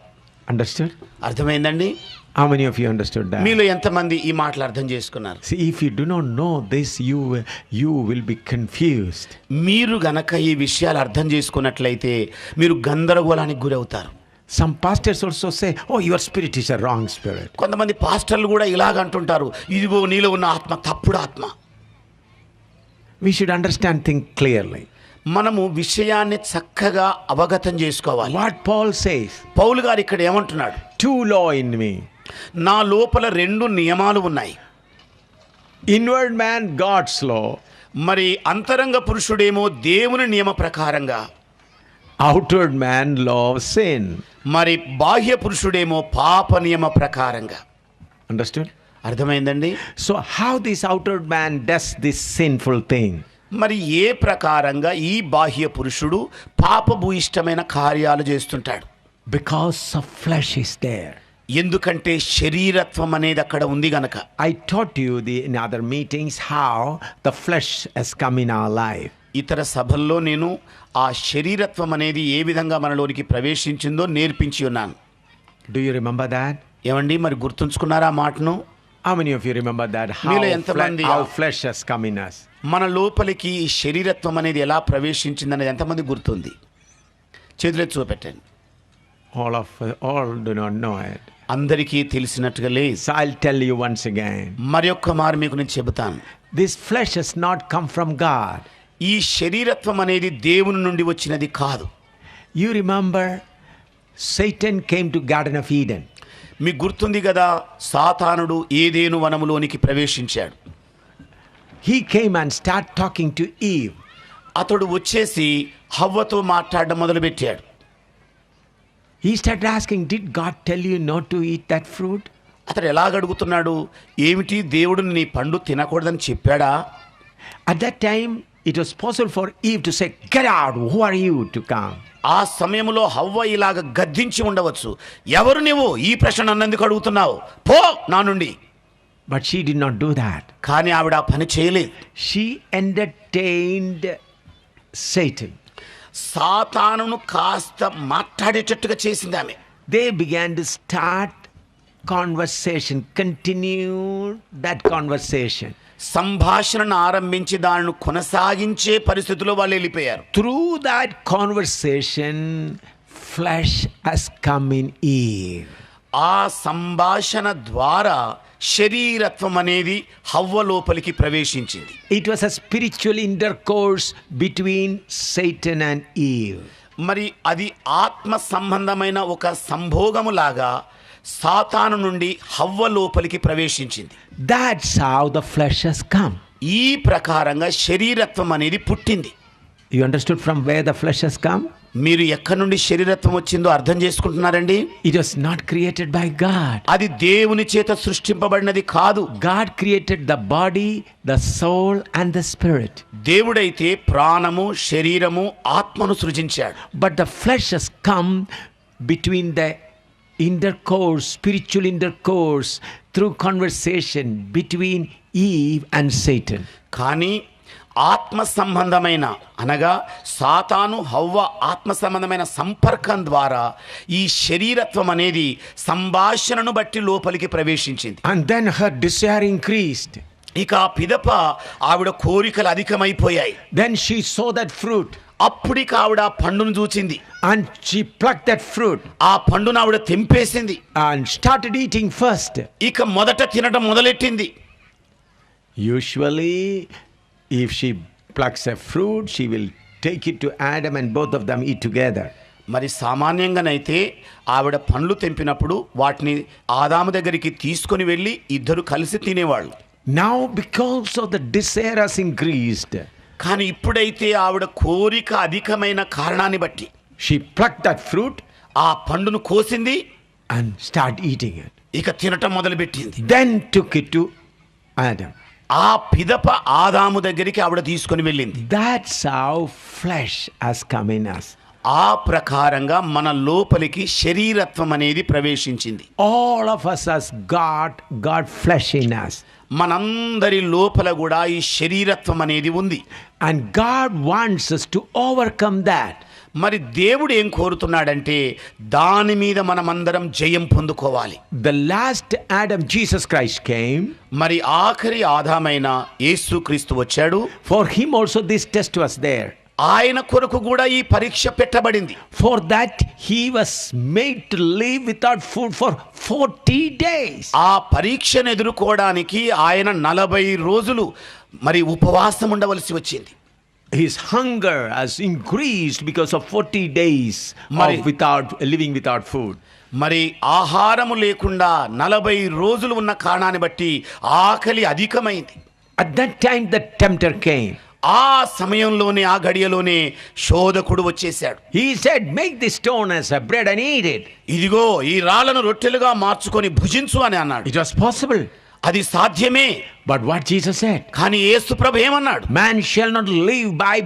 Understood? అర్థమైందండి? How many of you understood that? మీలో ఎంతమంది ఈ మాటలు అర్థం చేసుకున్నారు? See, if you do not know this, you will be confused. మీరు గనక ఈ విషయాలు అర్థం చేసుకున్నట్లయితే మీరు గందరగోళానికి గురవుతారు. Some pastors also say, oh, your spirit is a wrong spirit. కొంతమంది పాస్టర్లు కూడా ఇలాగ అంటుంటారు, ఇదిగో నీలో ఉన్న ఆత్మ తప్పుడు ఆత్మ. We should understand things clearly. మనము విషయాన్ని చక్కగా అవగతం చేసుకోవాలి. What Paul says, పౌలు గారు ఇక్కడ ఏమంటున్నాడు? two law in me. నా లోపల 2 నియమాలు ఉన్నాయి. Inward man, God's law. మరి అంతరంగ పురుషుడేమో దేవుని నియమ ప్రకారంగా, Outward man, law of sin. మరి బాహ్య పురుషుడేమో పాప నియమ ప్రకారంగా. Understood? అర్థమైందండి? So how this outward man does this sinful thing? మరి ఏ ప్రకారంగా ఈ బాహ్య పురుషుడు పాపభూయిష్టమైన కార్యాలు చేస్తుంటాడు? Because of flesh is there. ఎందుకంటే శరీరత్వం అనేది అక్కడ ఉంది గనక. I taught you in other meetings how the flesh has come in our life. ఇతర సభల్లో నేను ఆ శరీరత్వం అనేది ఏ విధంగా మనలోనికి ప్రవేశించిందో నేర్పించి ఉన్నాను. Do you remember that? ఏమండి, మరి గుర్తుంచుకున్నారా ఆ మాటను? How many of you remember that? How flesh has come in us? మన లోపలికి ఈ శరీరత్వం అనేది ఎలా ప్రవేశించిందనేది ఎంతమంది గుర్తుంది? చేతులెత్తి చూపెట్టండి. All do not know it. అందరికీ తెలిసినట్టుగా లేదు. So I'll tell you once again. మరి ఒక్క మారు మీకు నేను చెబుతాను. This flesh has not come from God. ఈ శరీరత్వం అనేది దేవుని నుండి వచ్చినది కాదు. You remember Satan came to Garden of Eden. మీకు గుర్తుంది కదా, సాతానుడు ఏదేను వనములోనికి ప్రవేశించాడు. He came and started talking to Eve. అతడు వచ్చేసి హవ్వతో మాట్లాడడం మొదలుపెట్టాడు. He started asking, did God tell you not to eat that fruit? అతడు ఎలాగడుగుతున్నాడు, ఏమిటి దేవుడు నీ పండు తినకూడదని చెప్పాడా? At that time, it was possible for Eve to say, get out, who are you to come? ఆ సమయంలో హవ్వ ఇలాగ గద్దించి ఉండవచ్చు, ఎవరు నువ్వు ఈ ప్రశ్న నన్ను అడుగుతున్నావు, పో నా నుండి. But she did not do that. కానీ ఆవిడ ఆ పని చేయలేదు. She entertained Satan. సాతానును కాస్త మాట్లాడేటట్టుగా చేసింది ఆమె. They began to start conversation, continued that conversation. సంభాషణను ఆరంభించి దానిని కొనసాగించే పరిస్థితిలో వాళ్ళు వెళ్ళిపోయారు. Through that conversation, flesh has come in Eve. ఆ సంభాషణ ద్వారా శరీరత్వం అనేది హవ్వ లోపలికి ప్రవేశించింది. It was a spiritual intercourse between Satan and Eve. మరి అది ఆత్మ సంబంధమైన ఒక సంభోగములాగా సాతాను నుండి హవ్వ లోపలికి ప్రవేశించింది. That's how the flesh has come. ఈ ప్రకారంగా శరీరత్వం అనేది పుట్టింది. You understood from where the flesh has come? మీరు ఎక్కడి నుండి శరీరత్వం వచ్చిందో అర్థం చేసుకుంటున్నారండి? It was not created by God. అది దేవుని చేత సృష్టింపబడినది కాదు. God created the body, the soul and the spirit. దేవుడైతే ప్రాణము, శరీరము, ఆత్మను సృజించాడు. But the flesh has come between the intercourse, spiritual intercourse, through conversation between Eve and Satan. కానీ ఆత్మ సంబంధమైన అనగా సాతాను హవ్వ ఆత్మ సంబంధమైన సంపర్కం ద్వారా ఈ శరీరత్వం అనేది సంభాషణను బట్టి లోపలికి ప్రవేశించింది. And then her desire increased. ఇక పిదప ఆవిడ కోరికలు అధికమైపోయాయి. Then she saw that fruit. అప్పుడిక ఆవిడ పండును చూచింది. And she plucked that fruit. ఆ పండును ఆవిడ తెంపేసింది. And started eating first. ఇక మొదట తినడం మొదలెట్టింది. Usually, if she plucks a fruit, she will take it to Adam and both of them eat together. మరి సామాన్యంగానైతే ఆవిడ పండ్లు తెంపినప్పుడు వాటిని ఆదాము దగ్గరికి తీసుకొని వెళ్ళి ఇద్దరు కలిసి తినేవాళ్ళు. Now, because of the desire has increased, కానీ ఇప్పుడైతే ఆవిడ కోరిక అధికమైన కారణాన్ని బట్టి she plucked that fruit ఆ పండును కోసింది and started eating it. ఇక తినటం మొదలుపెట్టింది. Then took it to Adam. ఆ పిదప ఆదాము దగ్గరికి ఆవిడ తీసుకొని వెళ్ళింది. That's how flesh has come in us. ఆ ప్రకారంగా మన లోపలికి శరీరత్వం అనేది ప్రవేశించింది. All of us has got flesh in us. మనందరి లోపల కూడా ఈ శరీరత్వం అనేది ఉంది. And God wants us to overcome that. మరి దేవుడు ఏం కోరుతున్నాడంటే దాని మీద మనమందరం జయం పొందుకోవాలి. The last Adam, Jesus Christ, came. మరి ఆఖరి ఆదామైన యేసుక్రీస్తు వచ్చాడు. For him also this test was there. ఆయన కొరకు కూడా ఈ పరీక్ష పెట్టబడింది. For that he was made to live without food for 40 days. ఆ పరీక్షను ఎదుర్కోవడానికి ఆయన 40 రోజులు మరి ఉపవాసం ఉండవలసి వచ్చింది. His hunger has increased because of 40 days of living without food. మరి ఆహారము లేకుండా 40 రోజులు ఉన్న కారణాన్ని బట్టి ఆకలి అధికమైంది. At that time the tempter came. ఆ సమయంలోనే ఆ గడియలోనే శోధకుడు వచ్చేశాడు. He said, make this stone as a bread and eat it. ఇదిగో ఈ రాళ్లను రొట్టెలుగా మార్చుకొని భుజించు అని అన్నాడు. It was possible. అది సాధ్యమే. But what Jesus said? కానీ యేసు ప్రభు ఏమన్నాడు? Man shall not live by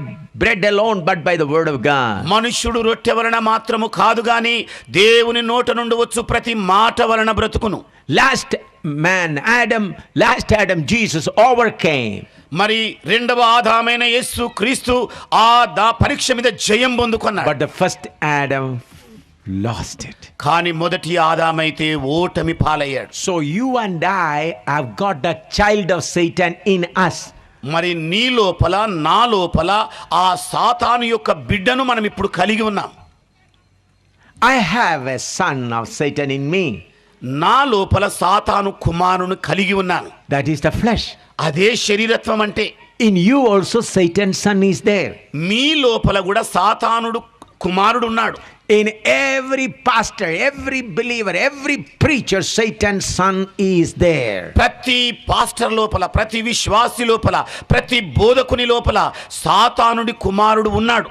bread alone but by the word of God. మనుష్యుడు రొట్టె వలన మాత్రము కాదు గాని దేవుని నోట నుండి వచ్చు ప్రతి మాట వలన బ్రతుకును. Last Adam, Jesus overcame. మరి రెండవ ఆదామైన యేసు క్రీస్తు పరీక్ష మీద జయం పొందుకున్నాడు. But the first Adam lost it. కానీ మొదటి ఆదామైతే ఓటమి పాలయ్యాడు. So you and I have got the child of Satan in us. మరి నీ లోపల నా లోపల ఆ సాతాను యొక్క బిడ్డను మనం ఇప్పుడు కలిగి ఉన్నాం. I have a son of Satan in me. నా లోపల సాతాను కుమారుని కలిగి ఉన్నాను. That is the flesh. అదే శరీరత్వం అంటే. In you also Satan's son is there. మీ లోపల కూడా సాతానుడు కుమారుడు ఉన్నాడు. In every pastor, every believer, every preacher, Satan's son is there. ప్రతి పాస్టర్ లోపల, ప్రతి విశ్వాసి లోపల, ప్రతి బోధకుని లోపల సాతానుడి కుమారుడు ఉన్నాడు.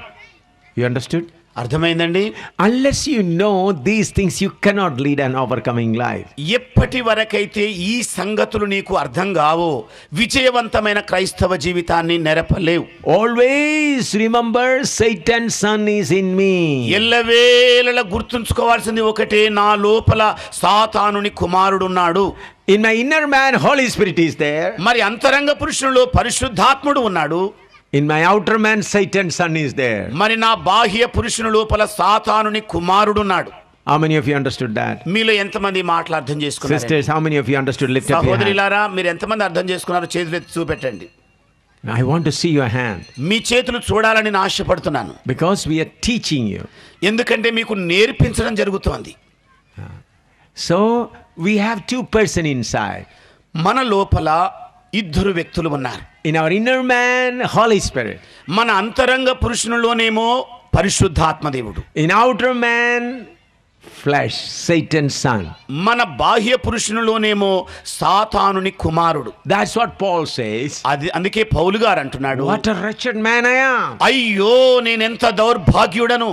You understood? అర్థమైందండి? Unless you know these things, you cannot lead an overcoming life. ఎప్పటి వరకైతే ఈ సంగతులు నీకు అర్థం కావో విజయవంతమైన క్రైస్తవ జీవితాన్ని నెరపలేవు. Always remember Satan's son is in me. ఎల్లవేళలా గుర్తుంచుకోవాల్సింది ఒకటే, నా లోపల సాతానుని కుమారుడు ఉన్నాడు. In my inner man, Holy Spirit is there. మరి అంతరంగ పురుషునిలో పరిశుద్ధాత్ముడు ఉన్నాడు. In my outer man, Satan's son is there. మరి నా బాహ్య పురుషుని లోపల సాతానుని కుమారుడు ఉన్నాడు. How many of you understood that? మీలో ఎంతమంది మాటలు అర్థం చేసుకున్నారు? Sisters, how many of you understood? Lift up your hand. సహోదరులారా, మీరు ఎంతమంది అర్థం చేసుకున్నారో చేతులు ఎత్తి చూపెట్టండి. I want to see your hand. మీ చేతులు చూడాలని నేను ఆశపడుతున్నాను. Because we are teaching you. ఎందుకంటే మీకు నేర్పించడం జరుగుతోంది. So, we have two persons inside. మన లోపల ఇద్దరు వ్యక్తులు ఉన్నారు. In our inner man, Holy Spirit. మన అంతరంగ పురుషునిలోనేమో పరిశుద్ధాత్మ దేవుడు. In outer man, flesh, Satan's son. మన బాహ్య పురుషునిలోనేమో సాతానుని కుమారుడు. That's what Paul says. అది అందుకే పౌలు గారు అంటున్నాడు, What a wretched man I am. అయ్యో నేనెంత దౌర్భాగ్యుడను.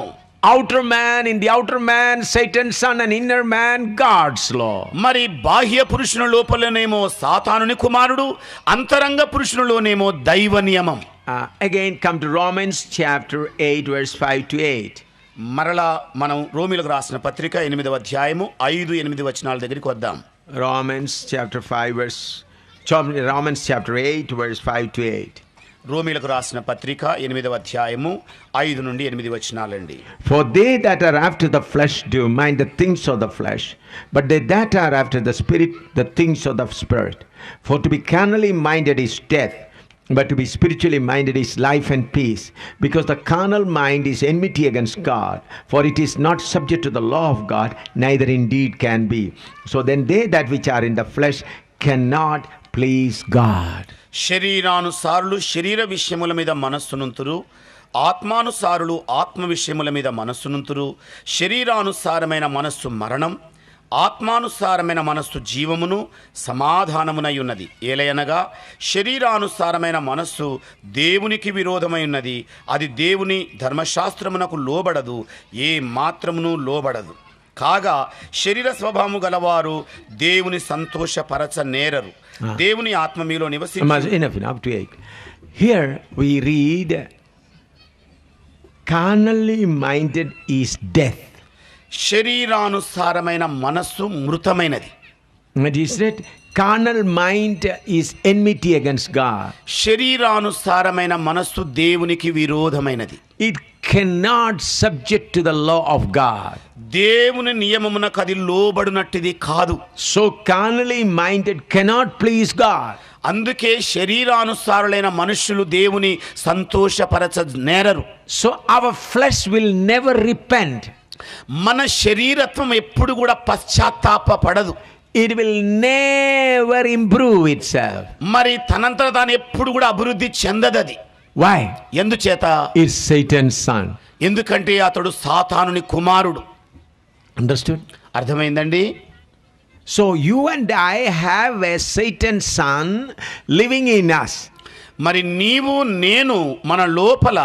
Outer man, in the outer man, Satan's son, and inner man, God's law. మరి బాహ్య పురుషుని లోపలనేమో సాతానుని కుమారుడు, అంతరంగ పురుషునిలోనేమో దైవ నియమం. Again, come to Romans chapter 8, verse 5 to 8. మరలా మనం రోమీలకు రాసిన పత్రిక 8వ అధ్యాయము 5-8 వచనాల దగ్గరికి వద్దాం. Romans chapter 8, verse 5 to 8. రోమీలకు రాసిన పత్రిక 8వ అధ్యాయము 5-8 వచనాలండి. For they that are after the flesh do mind the things of the flesh, but they that are after the spirit, the things of the spirit. For to be carnally minded is death, but to be spiritually minded is life and peace. Because the carnal mind is enmity against God, for it is not subject to the law of God, neither indeed can be. So then they that which are in the flesh cannot please God. శరీరానుసారులు శరీర విషయముల మీద మనస్సునుంతురు, ఆత్మానుసారులు ఆత్మ విషయముల మీద మనస్సునుంతురు. శరీరానుసారమైన మనస్సు మరణం, ఆత్మానుసారమైన మనస్సు జీవమును సమాధానమునై ఉన్నది. ఏలయనగా శరీరానుసారమైన మనస్సు దేవునికి విరోధమై ఉన్నది, అది దేవుని ధర్మశాస్త్రమునకు లోబడదు, ఏ మాత్రమును లోబడదు. కాగా శరీర స్వభావము గలవారు దేవుని సంతోషపరచ నేరరు. దేవుని ఆత్మ మీలో నివసించు. Enough to 8. Here we read, carnally minded is death. శరీరానుసారమైన మనస్సు మృతమైనది. It is said, carnal mind is enmity against God. శరీరానుసారమైన మనస్సు దేవునికి విరోధమైనది. It cannot subject to the law of God. దేవుని నియమమునకు అది లోబడినట్టుది కాదు. So carnally minded cannot please God. అందుకే శరీరానుసారులైన మనుషులు దేవుని సంతోషపరచ నేరరు. So our flesh will never repent. మన శరీరత్వం ఎప్పుడు కూడా పశ్చాత్తాపపడదు. It will never improve itself. మరి తనంతట తాను ఎప్పుడు కూడా అభివృద్ధి చెందదది. Why? ఎందుచేత? It's Satan's son. ఎందుకంటే అతడు సాతానుని కుమారుడు. Understood? అర్థమైందండి? So you and I have a Satan's son living in us. మరి నీవు నేను మన లోపల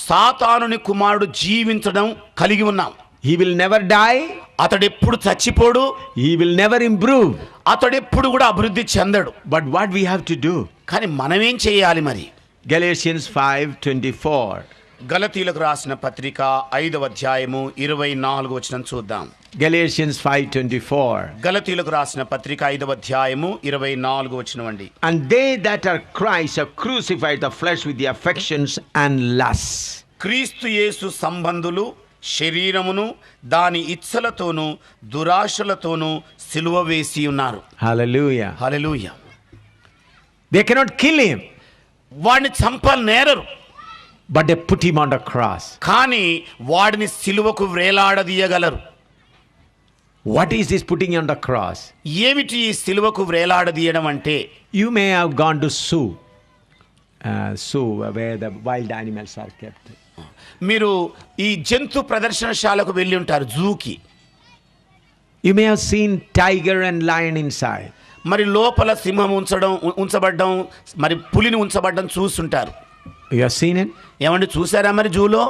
సాతానుని కుమారుడు జీవించడం కలిగి ఉన్నాం. He will never die. అతడెప్పుడు చచ్చిపోడు. He will never improve. అతడెప్పుడు కూడా అభివృద్ధి చెందడు. But what we have to do? కానీ మనమేం చేయాలి మరి? Galatians 5:24. గలతీయులకు రాసిన పత్రిక 5వ అధ్యాయము 24 వచనం చూద్దాం. Galatians 5:24. గలతీయులకు రాసిన పత్రిక 5వ అధ్యాయము 24 వచనం అండి. And they that are Christ have crucified the flesh with the affections and lusts. క్రీస్తు యేసు సంబంధులు శరీరమును దాని ఇచ్చలతోనూ దురాశలతోనూ సిలువ వేసి ఉన్నారు. Hallelujah. Hallelujah. They cannot kill him, వాడిని చంపనేరరు, but they put him on the cross. కానీ వాడిని సిలువకు వేలాడదీయగలరు. What is this putting on the cross? ఏమిటి ఈ సిలువకు వ్రేలాడదీయడం అంటే? You may have gone to zoo where the wild animals are kept. మీరు ఈ జంతు ప్రదర్శనశాలకు వెళ్ళి ఉంటారు, జూకి. You may have seen tiger and lion inside. మరి లోపల సింహం ఉంచబడ్డం, మరి పులిని ఉంచబడ్డం చూస్తుంటారు. You have seen it? ఏమండి చూసారా మరి జూలో?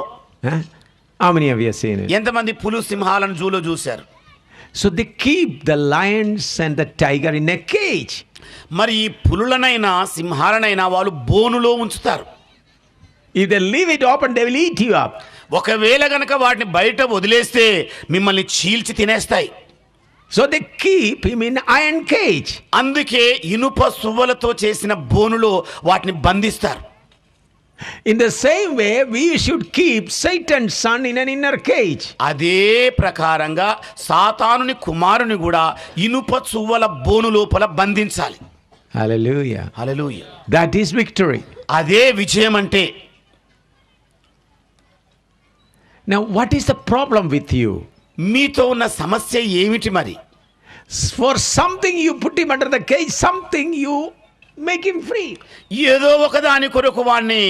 How many of you have seen it? ఎంతమంది పులు సింహాలను జూలో చూశారు? So they keep the lions and the tiger in a cage. మరి ఈ పులులనైనా సింహాలనైనా వాళ్ళు బోనులో ఉంచుతారు. If they leave it open, they will eat you up. ఒకవేళ గనక వాటిని బయట వదిలేస్తే మిమ్మల్ని చీల్చి తినేస్తాయి. So they keep him in iron cage. అందుకే ఇనుప సువ్వలతో చేసిన బోనులో వాటిని బంధిస్తారు. In the same way, we should keep Satan's son in an inner cage. అదే ప్రకారంగా సాతానుని కుమారుని కూడా ఇనుప సువ్వల బోను లోపల బంధించాలి. Hallelujah. Hallelujah. That is victory. అదే విజయం అంటే. Now, what is the problem with you? మీతో ఉన్న సమస్య ఏమిటి మరి? For something you put him under the cage, something you make him free. ఏదో ఒక దాని కొరకు వాడిని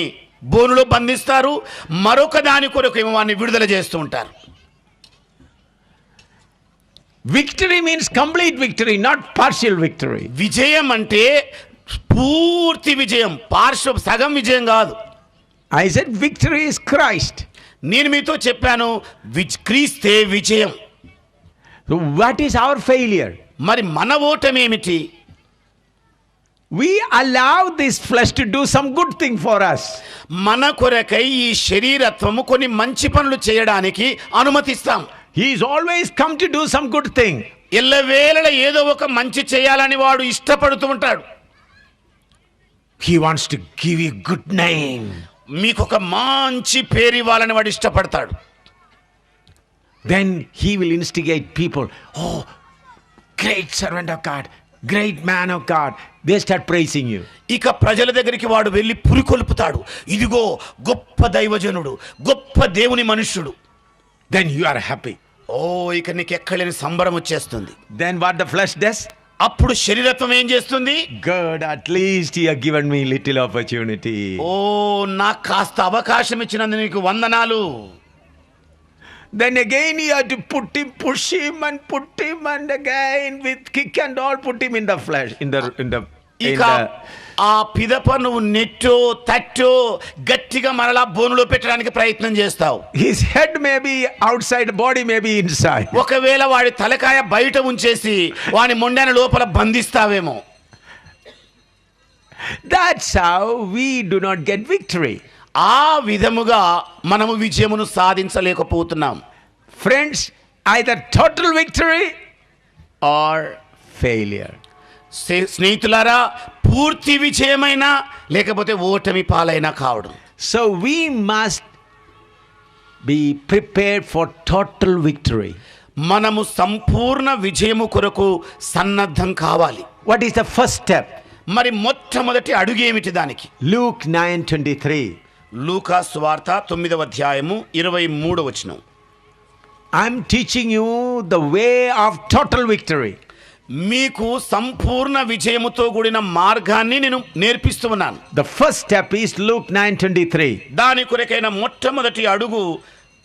బోనులో బంధిస్తారు, మరొక దాని కొరకు ఏమో వాడిని విడుదల చేస్తూ ఉంటారు. Victory means complete victory, not partial victory. విజయం అంటే పూర్తి విజయం, సగం విజయం కాదు. I said victory is Christ. నేను మీతో చెప్పాను క్రీస్తే విజయం. So what is our failure? మరి మన ఓటమేమిటి? We allow this flesh to do some good thing for us. మన కొరకై ఈ శరీరత్వము కొన్ని మంచి పనులు చేయడానికి అనుమతిస్తాం. He is always come to do some good thing. ఎల్లవేళలా ఏదో ఒక మంచి చేయాలని వాడు ఇష్టపడుతూ ఉంటాడు. He wants to give you good name. మీకు ఒక మంచి పేరు ఇవ్వాలని వాడు ఇష్టపడతాడు. Then he will instigate people. Oh, great servant of God, great man of God. They start praising you. ఇక ప్రజల దగ్గరికి వాడు వెళ్ళి పురికొల్పుతాడు. ఇదిగో గొప్ప దైవజనుడు, గొప్ప దేవుని మనుష్యుడు. Then you are happy. ఓ ఇక నీకు ఎక్కలేని సంబరం వచ్చేస్తుంది. Then what the flesh does? అప్పుడు శరీరత్వం ఏం చేస్తుంది? God, at least you have given me little opportunity. ఓ నాకు కాస్త అవకాశం ఇచ్చినందుకు నీకు వందనాలు. Then again you have to push him and again with kick and all put him in the flesh, in the ఇక ఆ పిదప నువ్వు నెట్టో తట్టో గట్టిగా మరలా బోనులో పెట్టడానికి ప్రయత్నం చేస్తావు. His head may be outside, body may be inside. ఒకవేళ వాడి తలకాయ బయట ఉంచేసి వాని మొండెన లోపల బంధిస్తావేమో. That's how we do not get victory. ఆ విధముగా మనము విజయమును సాధించలేకపోతున్నాం. Friends, either total victory or failure. స్నేహితులారా, పూర్తి విజయమైనా లేకపోతే ఓటమి పాలైనా కావడం. So we must be prepared for total victory. మనము సంపూర్ణ విజయము కొరకు సన్నద్ధం కావాలి. What is the first step? మరి మొట్టమొదటి అడుగేమిటి దానికి? Luke 9:23. లూకా సువార్త 9వ అధ్యాయము 23వ వచనం. I'm teaching you the way of total victory. మీకు సంపూర్ణ విజయముతో కూడిన మార్గాన్ని నేను నేర్పిస్తూ ఉన్నాను. The first step is Luke 9:23. దాని కొరకైన మొట్టమొదటి అడుగు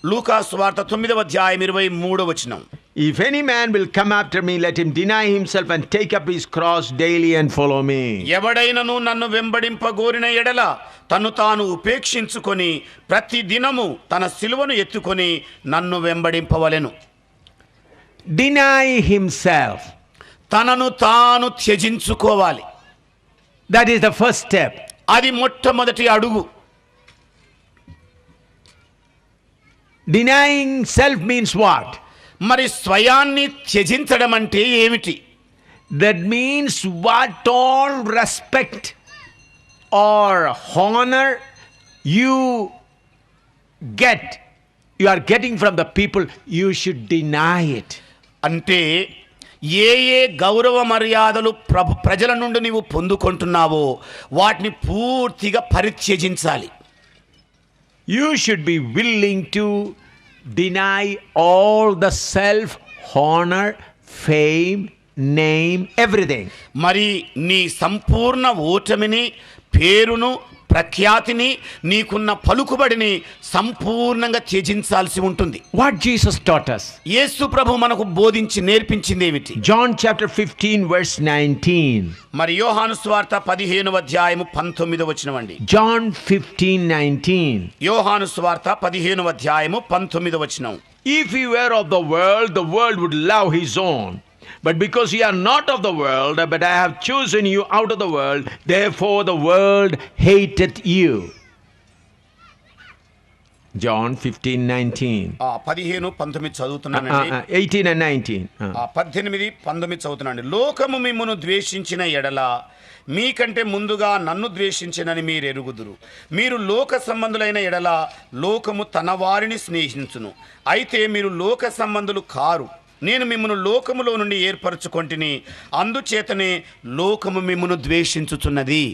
లూకా సువార్త 9వ అధ్యాయం 23వ వచనం. If any man will come after me, let him deny himself and take up his cross daily and follow me. ఎవడైనను నన్ను వెంబడింపగోరిన ఎడల తను తాను ఉపేక్షించుకొని ప్రతి దినము తన సిలువను ఎత్తుకొని నన్ను వెంబడింపవలెను. Deny himself. తనను తాను త్యజించుకోవాలి. That is the first step. అది మొట్టమొదటి అడుగు. Denying self means what? మరి స్వయాన్ని త్యజించడం అంటే ఏమిటి? That means what all respect or honor you are getting from the people, you should deny it. అంటే ఏ గౌరవ మర్యాదలు ప్రజల నుండి నీవు పొందుకుంటున్నావో వాటిని పూర్తిగా పరిత్యజించాలి. You should be willing to deny all the self honor fame, name, everything. మరి నీ సంపూర్ణ ఓటమిని, పేరును, ప్రఖ్యాతిని, నీకున్న పలుకుబడిని సంపూర్ణంగా త్యజించాల్సి ఉంటుంది. What Jesus taught us? యేసు ప్రభు మనకు బోధించి నేర్పించింది ఏమిటి? John chapter 15 verse 19. మరి యోహాను సువార్త 15వ అధ్యాయము 19వ వచనం అండి. John 15:19. యోహాను సువార్త 15వ అధ్యాయము 19వ వచనం. If he were of the world would love his own. But because ye are not of the world, but I have chosen you out of the world, therefore the world hateth you. John 15:19. 15-19 చదువుతున్నానండి. 18 and 19. 18-19 చదువుతున్నాండి. లోకము మిమ్మును ద్వేషించిన ఎడల మీకంటే ముందుగా నన్ను ద్వేషించినని మీరు ఎరుగుదురు. మీరు లోక సంబంధులైన ఎడల లోకము తన వారిని స్నేహించును. అయితే మీరు లోక సంబంధులు కారు, నేను మిమ్మను లోకములో నుండి ఏర్పరచుకొంటిని, అందుచేతనే లోకము మిమ్మను ద్వేషించుచున్నది.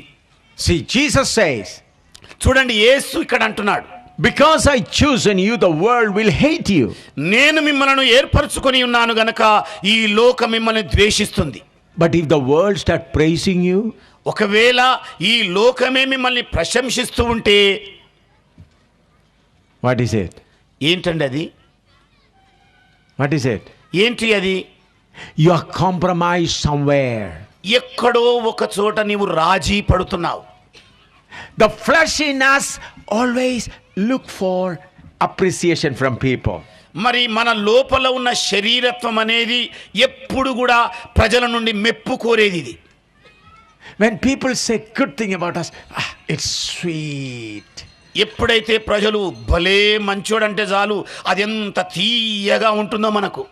See, Jesus says, చూడండి, యేసు ఇక్కడ అంటున్నాడు, because I chosen you, the world will hate you. నేను మిమ్మల్ని ఏర్పరచుకొని ఉన్నాను గనక ఈ లోకం మిమ్మల్ని ద్వేషిస్తుంది. But if the world start praising you, ఒకవేళ ఈ లోకమే మిమ్మల్ని ప్రశంసిస్తూ ఉంటే, what is it? ఏంటండి అది? What is it? ఏంటి అది? You are compromised somewhere. ఎక్కడో ఒక చోట నీవు రాజీ పడుతున్నావు. The flesh in us always look for appreciation from people. మరి మన లోపల ఉన్న శరీరత్వం అనేది ఎప్పుడు కూడా ప్రజల నుండి మెప్పు కోరేది ఇది. When people say good thing about us, it's sweet. ఎప్పుడైతే ప్రజలు భలే మంచోడంటే చాలు, అది ఎంత తీయగా ఉంటుందో మనకు.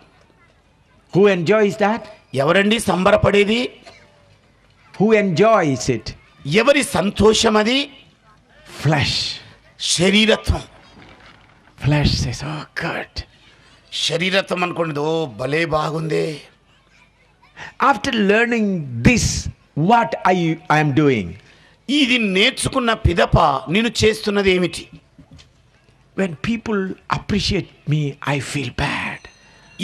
Who enjoys that? ఎవరండి సంబరపడేది? Who enjoys it? ఎవరి సంతోషం అది? Flesh. శరీరత్వం. Flesh says, oh good. శరీరత్వం అనుకోండి, ఓ భలే బాగుందే. After learning this, what I am doing? ఇది నేర్చుకున్న పిదప నేను చేస్తున్నది ఏమిటి? When people appreciate me, I feel bad.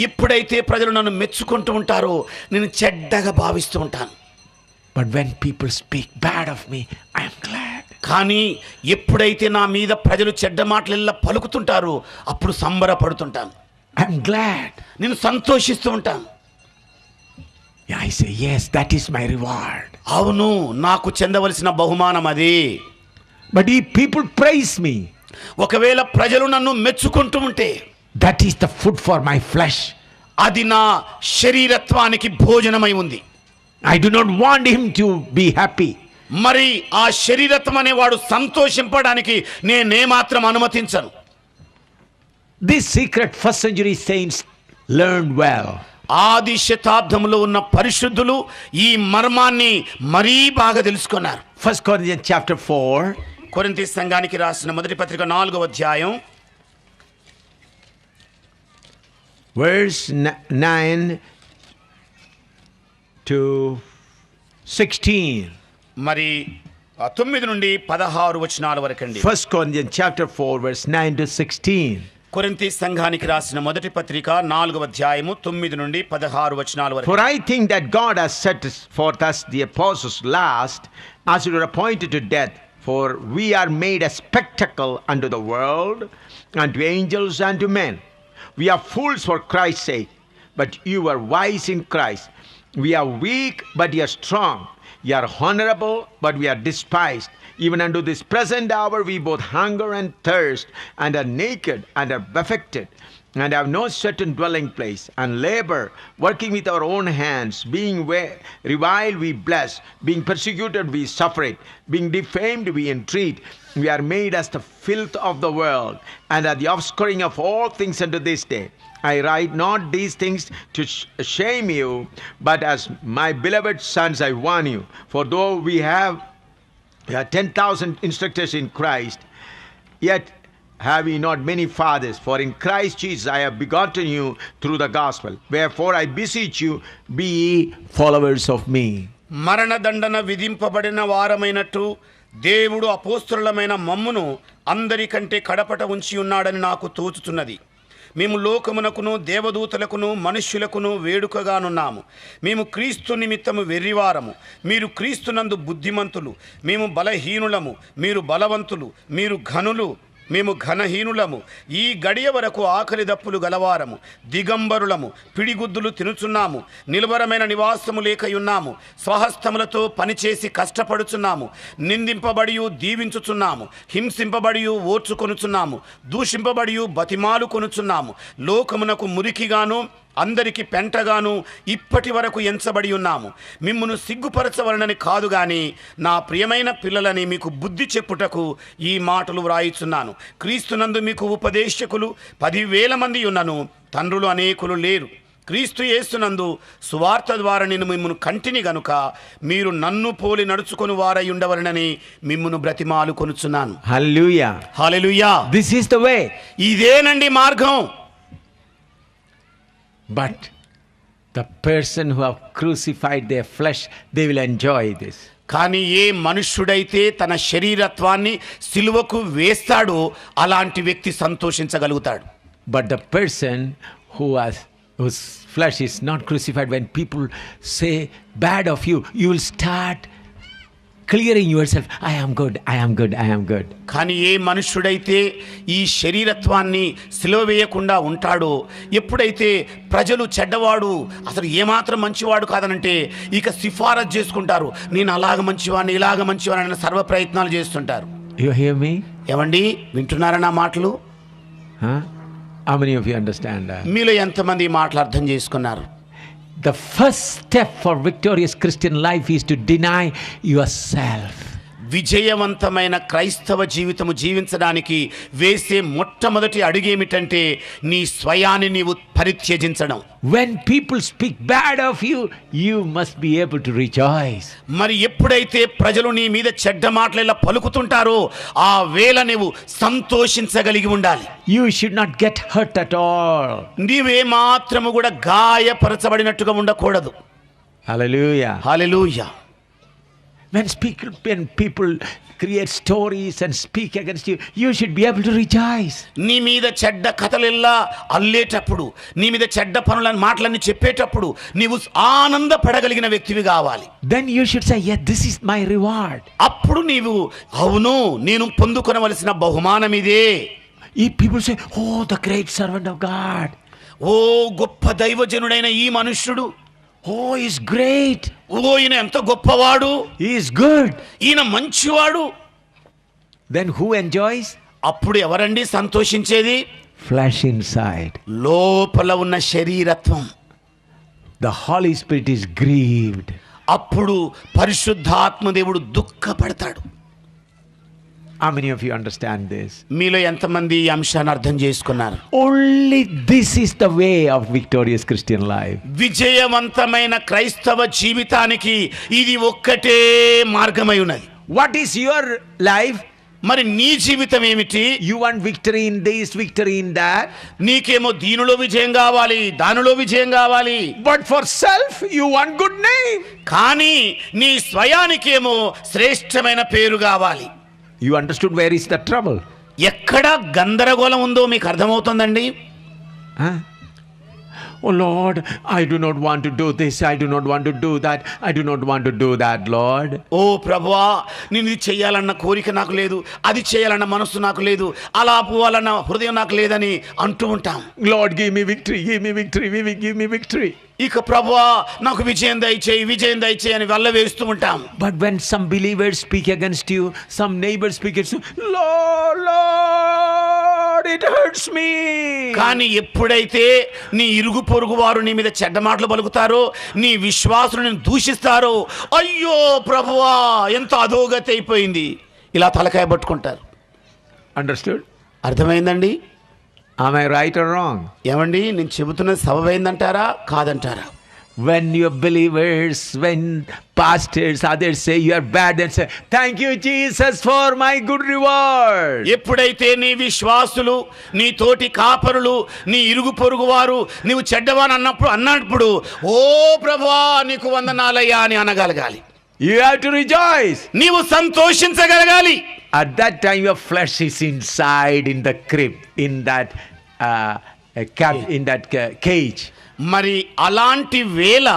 ఎప్పుడైతే ప్రజలు నన్ను మెచ్చుకుంటూ ఉంటారో నేను చెడ్డగా భావిస్తూ ఉంటాను. But when people speak bad of me, I am glad. కానీ ఎప్పుడైతే నా మీద ప్రజలు చెడ్డ మాటలెల్లా పలుకుతుంటారో అప్పుడు సంబరపడుతుంటాను. I am glad. నేను సంతోషిస్తూ ఉంటాను. I say, yes, that is my reward. అవును, నాకు చెందవలసిన బహుమానం అది. But if people praise me, ఒకవేళ ప్రజలు నన్ను మెచ్చుకుంటూ ఉంటే, that is the food for my flesh. అది నా శరీరత్వానికి భోజనమై ఉంది. I do not want him to be happy. మరి ఆ శరీరత్వం అనేవాడు సంతోషింపడానికి నేనేమాత్రం అనుమతించను. This secret first century saints learned well. ఆది శతాబ్దంలో ఉన్న పరిశుద్ధులు ఈ మర్మాన్ని మరీ బాగా తెలుసుకున్నారు. 1 Corinthians chapter 4. కొరింథీ సంఘానికి రాసిన మొదటి పత్రిక 4వ అధ్యాయం verse 9 to 16. మరి 9 నుండి 16 వచనాల వరకండి. 1 Corinthians chapter 4 verse 9 to 16. కొరింథీ సంఘానికి రాసిన మొదటి పత్రిక 4వ అధ్యాయము 9 నుండి 16 వచనాల వరకు. For I think that God has set forth us the apostles last, as it were appointed to death, for we are made a spectacle unto the world, and to angels, and to men. We are fools for Christ's sake, but you are wise in Christ. We are weak, but ye are strong. Ye are honorable, but we are despised. Even unto this present hour we both hunger and thirst, and are naked, and are buffeted, and have no certain dwelling place, and labor, working with our own hands. Being reviled we bless, being persecuted we suffer it, being defamed we entreat. We are made as the filth of the world, and are the offscouring of all things unto this day. I write not these things to shame you, but as my beloved sons I warn you. For though we have 10,000 instructors in Christ, yet have we not many fathers. For in Christ Jesus I have begotten you through the gospel. Wherefore I beseech you, be ye followers of me. మరణదండన విధింపబడిన వారమైనట్టు దేవుడు అపోస్తలులమైన మమ్మును అందరికంటే కడపట ఉంచి ఉన్నాడని నాకు తోచుతున్నది. మేము లోకమునకును దేవదూతలకును మనుష్యులకును వేడుకగానున్నాము. మేము క్రీస్తు నిమిత్తము వెర్రివారము, మీరు క్రీస్తునందు బుద్ధిమంతులు. మేము బలహీనులము, మీరు బలవంతులు. మీరు ఘనులు, మేము ఘనహీనులము. ఈ గడియ వరకు ఆకలి దప్పులు గలవారము, దిగంబరులము, పిడిగుద్దులు తినుచున్నాము, నిలవరమైన నివాసము లేకయున్నాము, స్వహస్తములతో పనిచేసి కష్టపడుచున్నాము, నిందింపబడి దీవించుచున్నాము, హింసింపబడి ఓర్చుకొనుచున్నాము, దూషింపబడి బతిమాలు కొనుచున్నాము. లోకమునకు మురికిగాను అందరికి పెంటగాను ఇప్పటి వరకు ఎంచబడి ఉన్నాము. మిమ్మును సిగ్గుపరచవలనని కాదు గాని నా ప్రియమైన పిల్లలని మీకు బుద్ధి చెప్పుటకు ఈ మాటలు వ్రాయిచున్నాను. క్రీస్తునందు మీకు ఉపదేశకులు 10,000 మంది ఉన్నను, తండ్రులు అనేకులు లేరు. క్రీస్తు యేసునందు సువార్త ద్వారా నేను మిమ్మును కంటిని గనుక మీరు నన్ను పోలి నడుచుకొని వారై ఉండవలనని మిమ్మును బ్రతిమాలు కొనుచున్నాను. Hallelujah. Hallelujah. This is the way. ఇదేనండి మార్గం. But the person who have crucified their flesh, they will enjoy this. కానీ ఏ మనుష్యుడైతే తన శరీరత్వాన్ని సిలువకు వేస్తాడో అలాంటి వ్యక్తి సంతోషించగలుగుతాడు. But the person whose flesh is not crucified, when people say bad of you, you will start clearing yourself. I am good, I am good, I am good. కానీ ఏ మనుష్యుడైతే ఈ శరీరత్వాన్ని సిలువ వేయకుండా ఉంటాడో, ఎప్పుడైతే ప్రజలు చెడ్డవాడు, అసలు ఏమాత్రం మంచివాడు కాదనంటే ఇక సిఫారసు చేసుకుంటారు. నేను అలాగ మంచివాడిని, ఇలాగ మంచివాడిని అన్న సర్వ ప్రయత్నాలు చేస్తుంటారు. You hear me? ఏమండి, వింటున్నారా నా మాటలు? Huh? How many of you understand that? మీలో ఎంతమంది ఈ మాటలు అర్థం చేసుకున్నారు? The first step for victorious Christian life is to deny yourself. విజయవంతమైన క్రైస్తవ జీవితము జీవించడానికి వేసే మొట్టమొదటి అడుగేమిటంటే నీ స్వయాన్ని నీవు పరిత్యజించడం. When people speak bad of you, you must be able to rejoice. మరి ఎప్పుడైతే ప్రజలు నీ మీద చెడ్డ మాటలు ఇలా పలుకుతుంటారో ఆ వేళ నీవు సంతోషించగలిగి ఉండాలి. You should not get hurt at all. నీవే మాత్రము కూడా గాయపరచబడినట్టుగా ఉండకూడదు. Hallelujah. Hallelujah. When people create stories and speak against you, you should be able to rejoice. నీ మీద చెడ్డ కథలెల్లా అల్లేటప్పుడు, నీ మీద చెడ్డ పనులను మాటలన్నీ చెప్పేటప్పుడు నీవు ఆనందపడగలిగిన వ్యక్తివి కావాలి. Then you should say, yes, this is my reward. అప్పుడు నీవు అవును నేను పొందుకొనవలసిన బహుమానం ఇదే. If people say, oh, the great servant of God, ఓ గొప్ప దైవజనుడైన ఈ మనుష్యుడు, oh, he is great, ఓ ఈయన ఎంత గొప్పవాడు, he is good, ఈయన మంచివాడు, then who enjoys? అప్పుడు ఎవరండి సంతోషించేది? Flesh inside. లోపల ఉన్న శరీరత్వం. The Holy Spirit is grieved. అప్పుడు పరిశుద్ధాత్మ దేవుడు దుఃఖపడతాడు. How many of you understand this? మీలో ఎంతమంది ఈ అంశాన్ని అర్థం చేసుకున్నారు? Only this is the way of victorious Christian life. విజయవంతమైన క్రైస్తవ జీవితానికి ఇది ఒక్కటే మార్గమై ఉన్నది. What is your life? మరి నీ జీవితం ఏమిటి? You want victory in this, victory in that. నీకేమో దీనిలో విజయం కావాలి, దానిలో విజయం కావాలి. But for self, you want good name. కానీ నీ స్వయానికేమో శ్రేష్టమైన పేరు కావాలి. You understood where is the trouble? ఎక్కడ గందరగోళం ఉందో మీకు అర్థమవుతుందండి. Huh? Oh Lord, I do not want to do this, I do not want to do that, I do not want to do that, Lord. ఓ ప్రభువా, నేను ఇది చేయాలన్న కోరిక నాకు లేదు, అది చేయాలన్న మనసు నాకు లేదు, అలా పోవాలన్న హృదయం నాకు లేదని అంటూ ఉంటాం. Lord, give me victory, give me victory, give me victory. ఇక ప్రభువా నాకు విజయం దయచేయి, విజయం దయచేయి అని వల్ల వేస్తూ ఉంటాం. But when some believers speak against you, some neighbors speak against you, Lord, Lord, it hurts me. కానీ ఎప్పుడైతే నీ ఇరుగు పొరుగు వారు నీ మీద చెడ్డ మాటలు పలుకుతారో, నీ విశ్వాసులను దూషిస్తారో, అయ్యో ప్రభువా ఎంత అధోగతి అయిపోయింది, ఇలా తలకాయ పట్టుకుంటారు. Understood? అర్థమైందండి? Am I right or wrong? ఏమండి, నేను చెబుతున్నది సబబైందంటారా కాదంటారా? When your believers, when pastors, others say you are bad, then say, thank you Jesus for my good reward. ఎప్పుడైతే నీ విశ్వాసులు, నీ తోటి కాపరులు, నీ ఇరుగు పొరుగు వారు నీవు చెడ్డవాని అన్నప్పుడు ఓ ప్రభువా నీకు వందనాలయ్యా అని అనగలగాలి. You have to rejoice. నీవు సంతోషించగలగాలి. At that time your flesh is inside in the crib, in that in that cage. మరి అలాంటి వేళ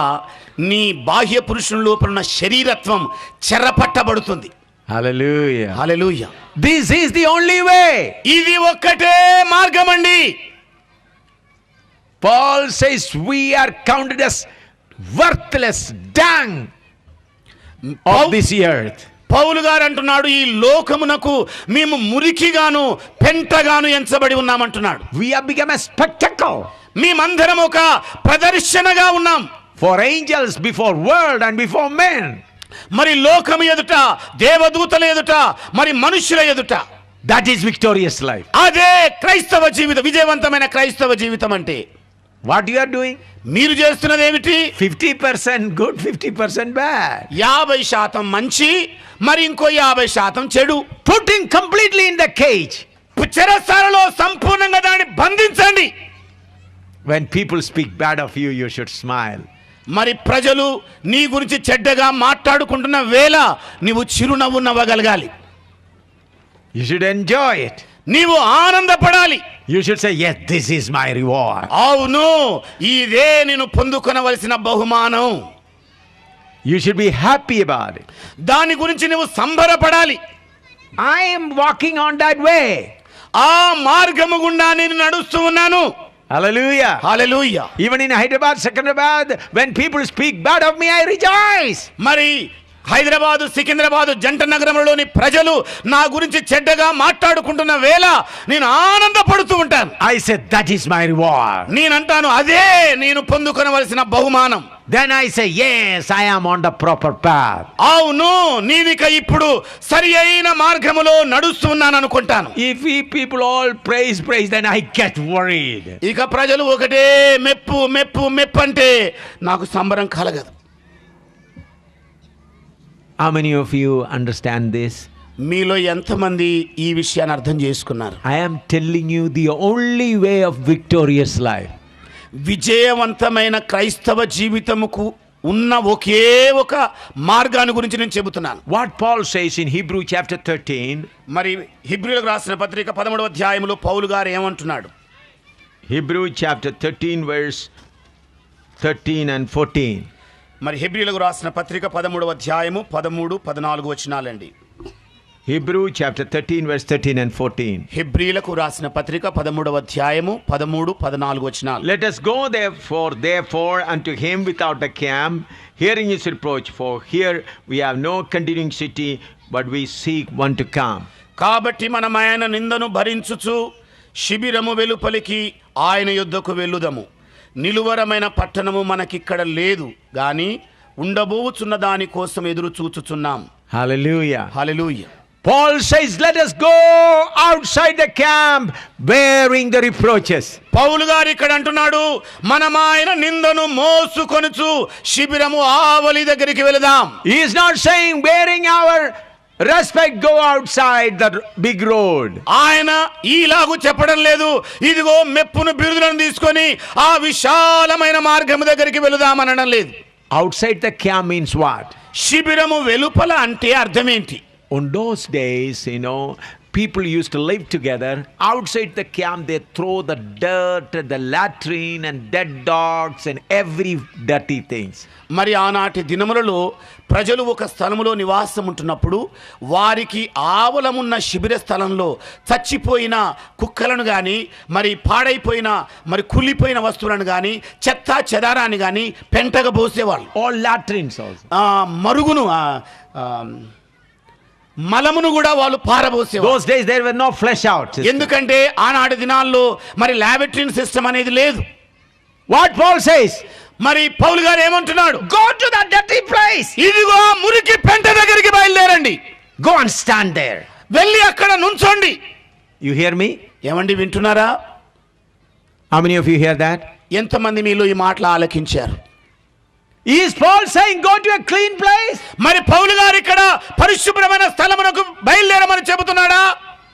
నీ బాహ్య పురుషుని లోపల ఉన్న శరీరత్వం చెరపట్టబడుతుంది. Hallelujah. Hallelujah. This is the only way. ఇది ఒక్కటే మార్గం అండి. Paul says we are counted as worthless dung of this earth. పౌలు గారు అంటున్నాడు, ఈ లోకమునకు మేము మురికిగాను పెంటగాను ఎంచబడి ఉన్నామంటున్నాడు. We have become a spectacle మేమందరం ఒక ప్రదర్శనగా ఉన్నాం. for angels before world and before men. మరి లోకము ఎదుట, దేవదూతల ఎదుట, మరి మనుషుల ఎదుట. That is victorious life. అదే క్రైస్తవ జీవితం, విజయవంతమైన క్రైస్తవ జీవితం అంటే. What you are doing? మీరు చేస్తున్నది ఏమిటి? 50% good, 50% bad. 50% మంచి, మరి ఇంకో 50% చెడు. Putting completely in the cage. చెరసాలలో సంపూర్ణంగా దాన్ని బంధించండి. When people speak bad of you, you should smile. మరి ప్రజలు నీ గురించి చెడ్డగా మాట్లాడుకుంటున్న వేళ నీవు చిరునవ్వు నవ్వగలగాలి. You should enjoy it. నీవు ఆనందపడాలి. You should say, yes, this is my reward. అవును, ఇదే నేను పొందుకొనవలసిన బహుమానం. You should be happy about it. దాని గురించి నువ్వు సంబరపడాలి. I am walking on that way. ఆ మార్గము గుండా నేను నడుస్తూ ఉన్నాను. Hallelujah. Hallelujah. Even in Hyderabad, Secunderabad, when people speak bad of me, I rejoice. మరి హైదరాబాదు, సికింద్రాబాదు జంట నగరంలోని ప్రజలు నా గురించి చెడ్డగా మాట్లాడుకుంటున్న వేళ నేను ఆనందపడుతూ ఉంటాను. I said, that is my reward. నేనంటాను, అదే నేను పొందుకొనవలసిన బహుమానం. Then I say, yes, I am on the proper path. అవును, నీవిక ఇప్పుడు సరి అయిన మార్గములో నడుస్తున్నాను అనుకుంటాను. If we people all praise, then I get worried. ఇక ప్రజలు ఒకటే మెప్పు మెప్పు మెప్పు అంటే నాకు సంబరం కలగదు. How many of you understand this? మీలో ఎంతమంది ఈ విషయాన్ని అర్థం చేసుకున్నారు? I am telling you the only way of victorious life. విజయవంతమైన క్రైస్తవ జీవితముకు ఉన్న ఒకే ఒక మార్గాన్ని గురించి నేను చెబుతున్నాను. What Paul says in Hebrew chapter 13. మరి హెబ్రీయులకు రాసిన పత్రిక 13వ అధ్యాయములో పౌలు గారు ఏమంటున్నాడు? Hebrew chapter 13 verse 13 and 14. మరి హెబ్రీయులకు రాసిన పత్రిక 13వ అధ్యాయము 13, 14 వచనాలండి. Hebrew chapter 13 verse 13 and 14. హెబ్రీయులకు రాసిన పత్రిక 13వ అధ్యాయము 13, 14 వచనాలు. Let us go therefore unto him without the camp, hearing his reproach, for here we have no continuing city, but we seek one to come. కాబట్టి మనం ఆయన నిందను భరించుచు శిబిరము వెలుపలికి ఆయన యుద్ధకు వెళ్ళుదము. నిలువరమైన పట్టణము మనకిక్కడ లేదు గాని ఉండబోచున్న దాని కోసం ఎదురు చూచుచున్నాం. Hallelujah. Hallelujah. Paul says, let us go outside the camp bearing the reproaches. పౌలు గారు ఇక్కడ అంటున్నాడు, మనం ఆయన నిందను మోసుకొనుచు శిబిరము ఆవలి దగ్గరికి వెళదాం. He is not saying bearing our respect go outside the big road. ఆయన ఈలాగు చెప్పడం లేదు, ఇదిగో మెప్పును బిరుదులను తీసుకొని ఆ విశాలమైన మార్గము దగ్గరికి వెళదామనడం లేదు. Outside the camp means what? శిబిరము వెలుపల అంటే అర్థం ఏంటి? On those days, people used to live together. Outside the camp, they throw the dirt, the latrine, and dead dogs, and every dirty things. మరి ఆనాటి దినములలో ప్రజలు ఒక స్థలములో నివాసం ఉంటున్నప్పుడు వారికి ఆవలమున్న శిబిర స్థలంలో చచ్చిపోయిన కుక్కలను కానీ, మరి పాడైపోయిన, మరి కుళ్ళిపోయిన వస్తువులను కానీ, చెత్త చెదారాన్ని కానీ పెంటగా పోసేవాళ్ళు. All latrines also. మరుగును, మలమును కూడా వాళ్ళు పారబోసేవారు. Those days there were no flush out system. ఎందుకంటే ఆనాటి దినాల్లో మరి లాబరేటరీ సిస్టమ్ అనేది లేదు. What Paul says? మరి పౌలు గారు ఏమంటున్నాడు? Go to that dirty place. ఇదిగో మురికి పెంట దగ్గరికి బయలుదేరండి. Go and stand there. వెళ్ళి అక్కడ నుంచోండి. You hear me? ఏమండి, వింటున్నారా? How many of you hear that? ఎంతమంది మీలో ఈ మాటలు ఆలకించారు? Is Paul saying go to a clean place? మరి పౌలు గారు ఇక్కడ పరిశుభ్రమైన స్థలమునకు బయలుదేరమని చెబుతున్నాడా?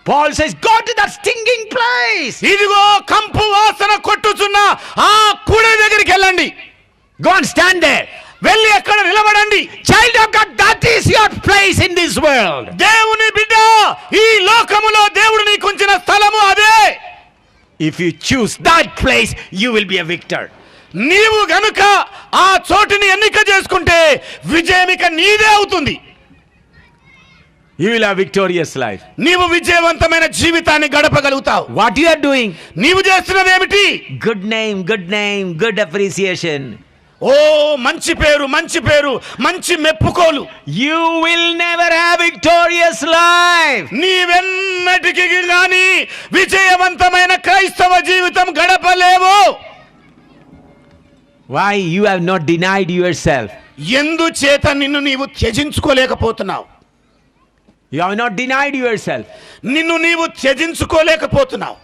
Paul says go to that stinking place. ఇదిగో కంపు వాసన కొట్టుచున్న ఆ కూడ దగ్గరికి వెళ్ళండి. Go and stand there. వెళ్ళి అక్కడ నిలబడండి. Child of God, that is your place in this world. దేవుని బిడ్డ, ఈ లోకములో దేవుడు నీకు ఉంచిన స్థలము అదే. If you choose that place, you will be a victor. నీవు గనుక ఆ చోటుని ఎన్నిక చేసుకుంటే విజయం ఇక నీదే అవుతుంది. You will have victorious life. నీవు విజయవంతమైన జీవితాన్ని గడపగలుగుతావు. What you are doing? నీవు చేస్తున్నది ఏమిటి? Good name, good appreciation. ఓ మంచి పేరు, మంచి మెప్పుకోలు. You will never have victorious life. నీవెన్నటికి గాని విజయవంతమైన క్రైస్తవ జీవితం గడపలేవు. Why? You have not denied yourself. ఎందుచేత నిన్ను నీవు త్యజించుకోలేకపోతున్నావు? You have not denied yourself. నిన్ను నీవు త్యజించుకోలేకపోతున్నావు.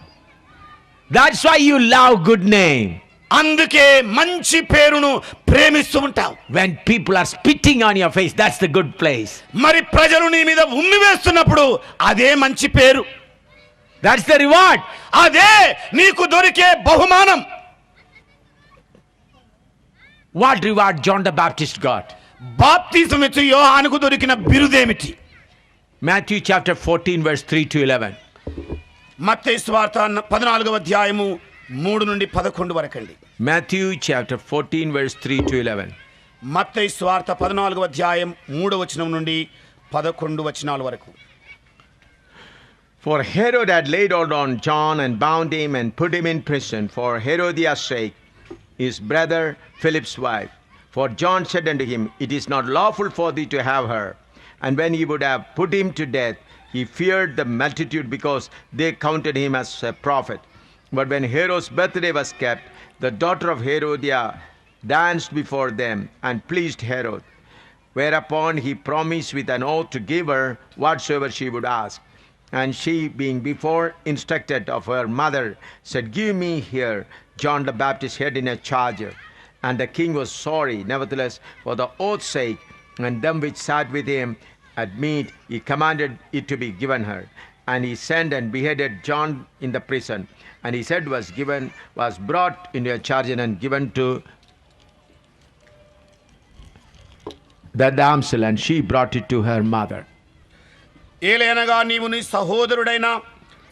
That's why you love good name. అందుకే మంచి పేరును ప్రేమిస్తూ ఉంటావు. When people are spitting on your face, that's the good place. మరి ప్రజలు నీ మీద ఉమ్మి వేస్తున్నప్పుడు అదే మంచి పేరు. That's the reward. అదే నీకు దొరికే బహుమానం. What reward John the Baptist got? బాప్తిసం ఇచ్చి యోహానుకు దొరికిన బిరుదేమిటి? Matthew chapter 14 verse 3 to 11. మత్తయి సువార్త 14వ అధ్యాయము 3 నుండి 11 వరకండి. Matthew chapter 14 verse 3 to 11. మత్తయి సువార్త 14వ అధ్యాయం 3వ వచనం నుండి 11 వచనాల వరకు. For Herod had laid hold on John and bound him and put him in prison for Herodias' sake, his brother Philip's wife. For John said unto him, It is not lawful for thee to have her. And when he would have put him to death, he feared the multitude because they counted him as a prophet. But when Herod's birthday was kept, the daughter of Herodias danced before them and pleased Herod. Whereupon he promised with an oath to give her whatsoever she would ask. And she, being before instructed of her mother, said, Give me here John the Baptist's head in a charger. And the king was sorry, nevertheless, for the oath's sake, and them which sat with him at meat, he commanded it to be given her. And he sent and beheaded John in the prison. And his head was brought into a charger and given to the damsel, and she brought it to her mother. ఏలైనగా నీవు నీ సహోదరుడైన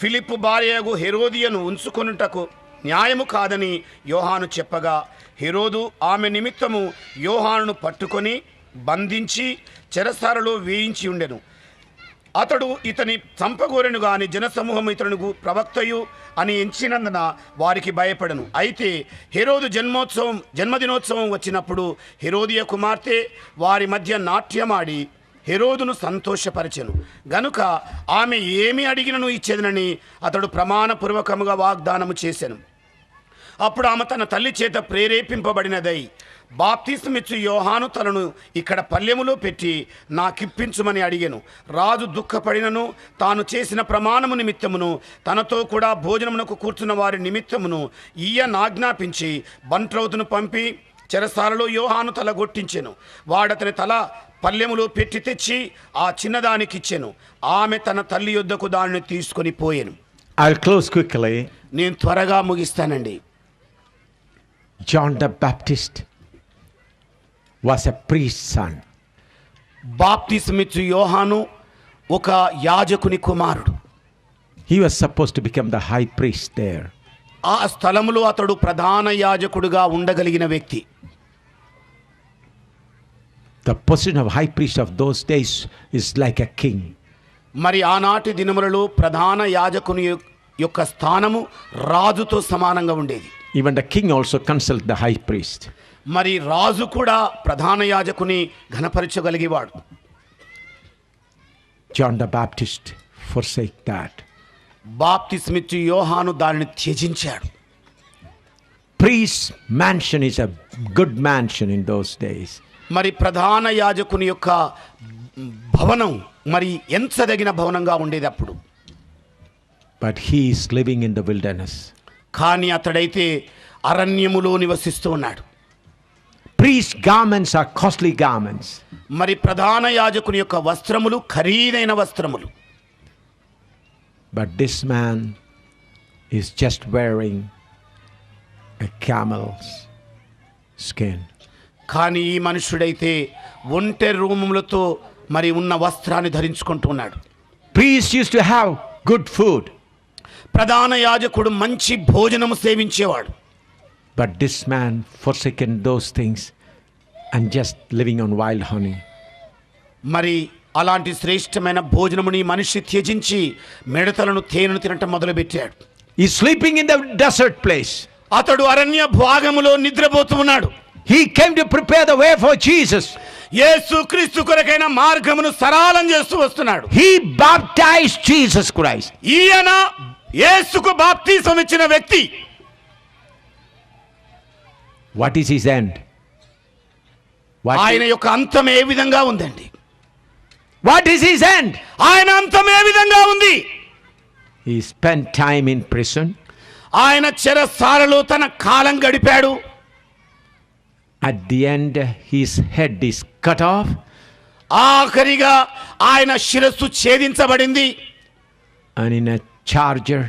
ఫిలిప్పు భార్యగు హెరోదియను ఉంచుకొనుటకు న్యాయము కాదని యోహాను చెప్పగా, హెరోదు ఆమె నిమిత్తము యోహానును పట్టుకొని బంధించి చెరసాలలో వేయించి ఉండెను. అతడు ఇతని చంపగోరెను గాని జనసమూహం ఇతరును ప్రవక్తయు అని ఎంచినందున వారికి భయపడను. అయితే హెరోదు జన్మదినోత్సవం వచ్చినప్పుడు హెరోదియ కుమార్తె వారి మధ్య నాట్యమాడి హెరోదును సంతోషపరచెను. గనుక ఆమె ఏమి అడిగినను ఇచ్చేదనని అతడు ప్రమాణపూర్వకముగా వాగ్దానము చేసెను. అప్పుడు ఆమె తన తల్లి చేత ప్రేరేపింపబడినదై బాప్తిస్మిచ్చు యోహాను తలను ఇక్కడ పల్లెములో పెట్టి నాకిప్పించుమని అడిగెను. రాజు దుఃఖపడినను తాను చేసిన ప్రమాణము నిమిత్తమును తనతో కూడా భోజనమునకు కూర్చున్న వారి నిమిత్తమును ఈయనాజ్ఞాపించి బంట్రౌతును పంపి చెరసాలలో యోహాను తల గొట్టించెను. వాడతని తల పల్లెములో పెట్టి తెచ్చి ఆ చిన్నదానికిచ్చెను. ఆమె తన తల్లి యొద్దకు దానిని తీసుకొని పోయెను. I'll close quickly. నేను త్వరగా ముగిస్తానండి. John the Baptist was a priest's son. బాప్తిస్మిచ్చు యోహాను ఒక యాజకుని కుమారుడు. He was supposed to become the high priest there. ఆ స్థలములో అతడు ప్రధాన యాజకుడిగా ఉండగలిగిన వ్యక్తి. The position of high priest of those days is like a king. మరి ఆనాటి దినములలో ప్రధాన యాజకుని యొక్క స్థానము రాజుతో సమానంగా ఉండేది. Even the king also consulted the high priest. మరి రాజు కూడా ప్రధాన యాజకుని ఘనపరచగలిగేవాడు. John the Baptist forsake that. బాప్తిస్మిచ్చు యోహాను దానిని త్యజించాడు. Priest's mansion is a good mansion in those days. మరి ప్రధాన యాజకుని యొక్క భవనం మరి ఎంచదగిన భవనంగా ఉండేది అప్పుడు. But he is living in the wilderness. కానీ అతడైతే అరణ్యములో నివసిస్తూ ఉన్నాడు. Priest garments are costly garments. మరి ప్రధాన యాజకుని యొక్క వస్త్రములు ఖరీదైన వస్త్రములు. But this man is just wearing a camel's skin. కానీ ఈ మనుషుడైతే ఒంటె రోమములతో మరి ఉన్న వస్త్రాన్ని ధరించుకుంటున్నాడు. Priests used to have good food. ప్రధాన యాజకుడు మంచి భోజనము సేవించేవాడు. But this man forsaken those things and just living on wild honey. మరి అలాంటి శ్రేష్టమైన భోజనముని మనిషి త్యజించి మిడతలను తేనెను తినటం మొదలుపెట్టాడు. He's sleeping in the desert place. అతడు అరణ్య భాగములో నిద్రపోతూ ఉన్నాడు. He came to prepare the way for Jesus. యేసు క్రీస్తు కొరకైన మార్గమును సరళం చేస్తూ వస్తున్నాడు. He baptized Jesus Christ. ఈయన యేసుకు బాప్తిసం ఇచ్చిన వ్యక్తి. What is his end? ఆయన యొక్క అంతం ఏ విధంగా ఉందండి? What is his end? ఆయన అంతం ఏ విధంగా ఉంది? He spent time in prison. ఆయన చెరసాలలో తన కాలం గడిపాడు. At the end, his head is cut off. ఆఖరిగా ఆయన శిరస్సు ఛేదించబడింది. And in a charger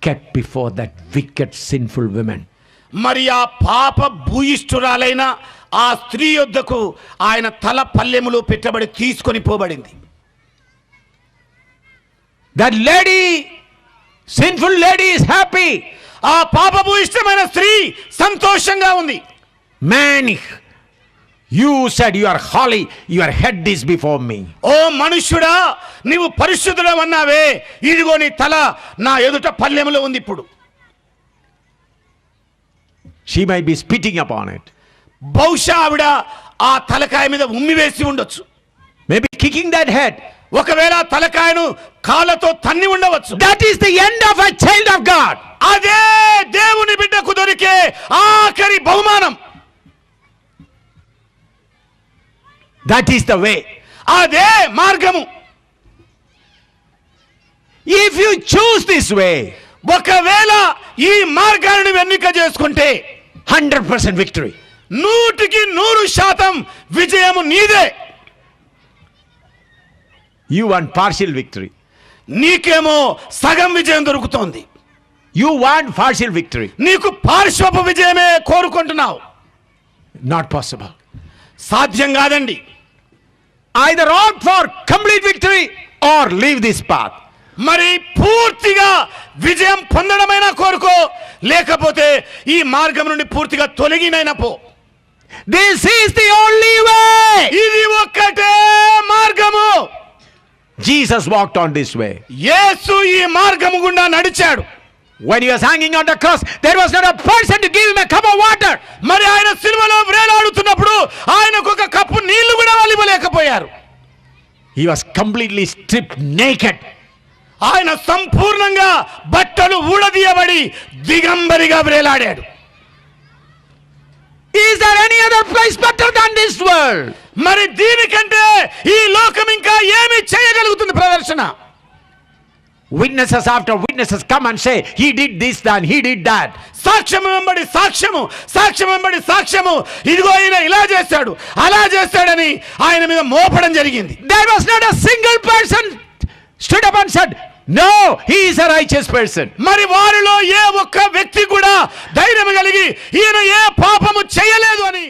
kept before that wicked, sinful woman. మరి ఆ పాప భూయిష్ఠురాలైన ఆ స్త్రీ యొద్దకు ఆయన తల పల్లెములో పెట్టబడి తీసుకొని పోబడింది. That lady, sinful lady, is happy. ఆ పాప భూయిష్ఠమైన స్త్రీ సంతోషంగా ఉంది. Man, you said you are holy, your head is before me. ఓ మనుష్యుడా, నీవు పరిశుద్ధుడు అన్నావే, ఇదిగో నీ తల నా ఎదుట పల్లెములో ఉంది. ఇప్పుడు She might be spitting upon it. బహుశా ఆవిడ ఆ తలకాయ మీద ఉమ్మి వేసి ఉండొచ్చు. Maybe kicking that head. ఒకవేళ తలకాయను కాళ్ళతో తన్ని ఉండవచ్చు. That is the end of a child of God. అదే దేవుని బిడ్డకు దొరికే ఆఖరి బహుమానం. That is the way. అదే మార్గము. If you choose this way, ఒకవేళ ఈ మార్గాన్ని ఎన్నిక చేసుకుంటే 100% victory. 100% విజయము నీదే. You want partial victory. నీకేమో సగం విజయం దొరుకుతోంది. You want partial victory. నీకు పార్శ్వపు విజయమే కోరుకుంటున్నావు. Not possible. సాధ్యం కాదండి. Either opt for complete victory or leave this path. మరి పూర్తిగా విజయం పొందడమైనా కోరుకో, లేకపోతే ఈ మార్గం నుండి పూర్తిగా తొలగినైనా పో. This is the only way. ఇది ఒక్కటే మార్గము. Jesus walked on this way. యేసు ఈ మార్గము గుండా నడిచాడు. When he was hanging on the cross, there was not a person to give him a cup of water. మరి ఆయన సిలువలో వేలాడుతున్నప్పుడు ఆయనకు ఒక కప్పు నీళ్లు కూడా వాళ్ళు ఇవ్వలేకపోయారు. He was completely stripped naked. ఆయన సంపూర్ణంగా బట్టలు ఊడదీయబడి దిగంబరిగా వేలాడాడు. Is there any other place better than this world? మరి దీనికంటే ఈ లోకం ఇంకా ఏమి చేయగలుగుతుంది? ప్రదర్శన. Witnesses after witnesses come and say, he did this and he did that. సాక్ష్యము వెంబడి సాక్ష్యము, సాక్ష్యం వెంబడి సాక్ష్యము, ఇదిగో ఆయన ఇలా చేశాడు అలా చేశాడని ఆయన మీద మోపడం జరిగింది. There was not a single person stood up and said, no, he is a righteous person. మరి వారిలో ఏ ఒక్క వ్యక్తి కూడా ధైర్యం కలిగి ఈయన ఏ పాపము చేయలేదు అని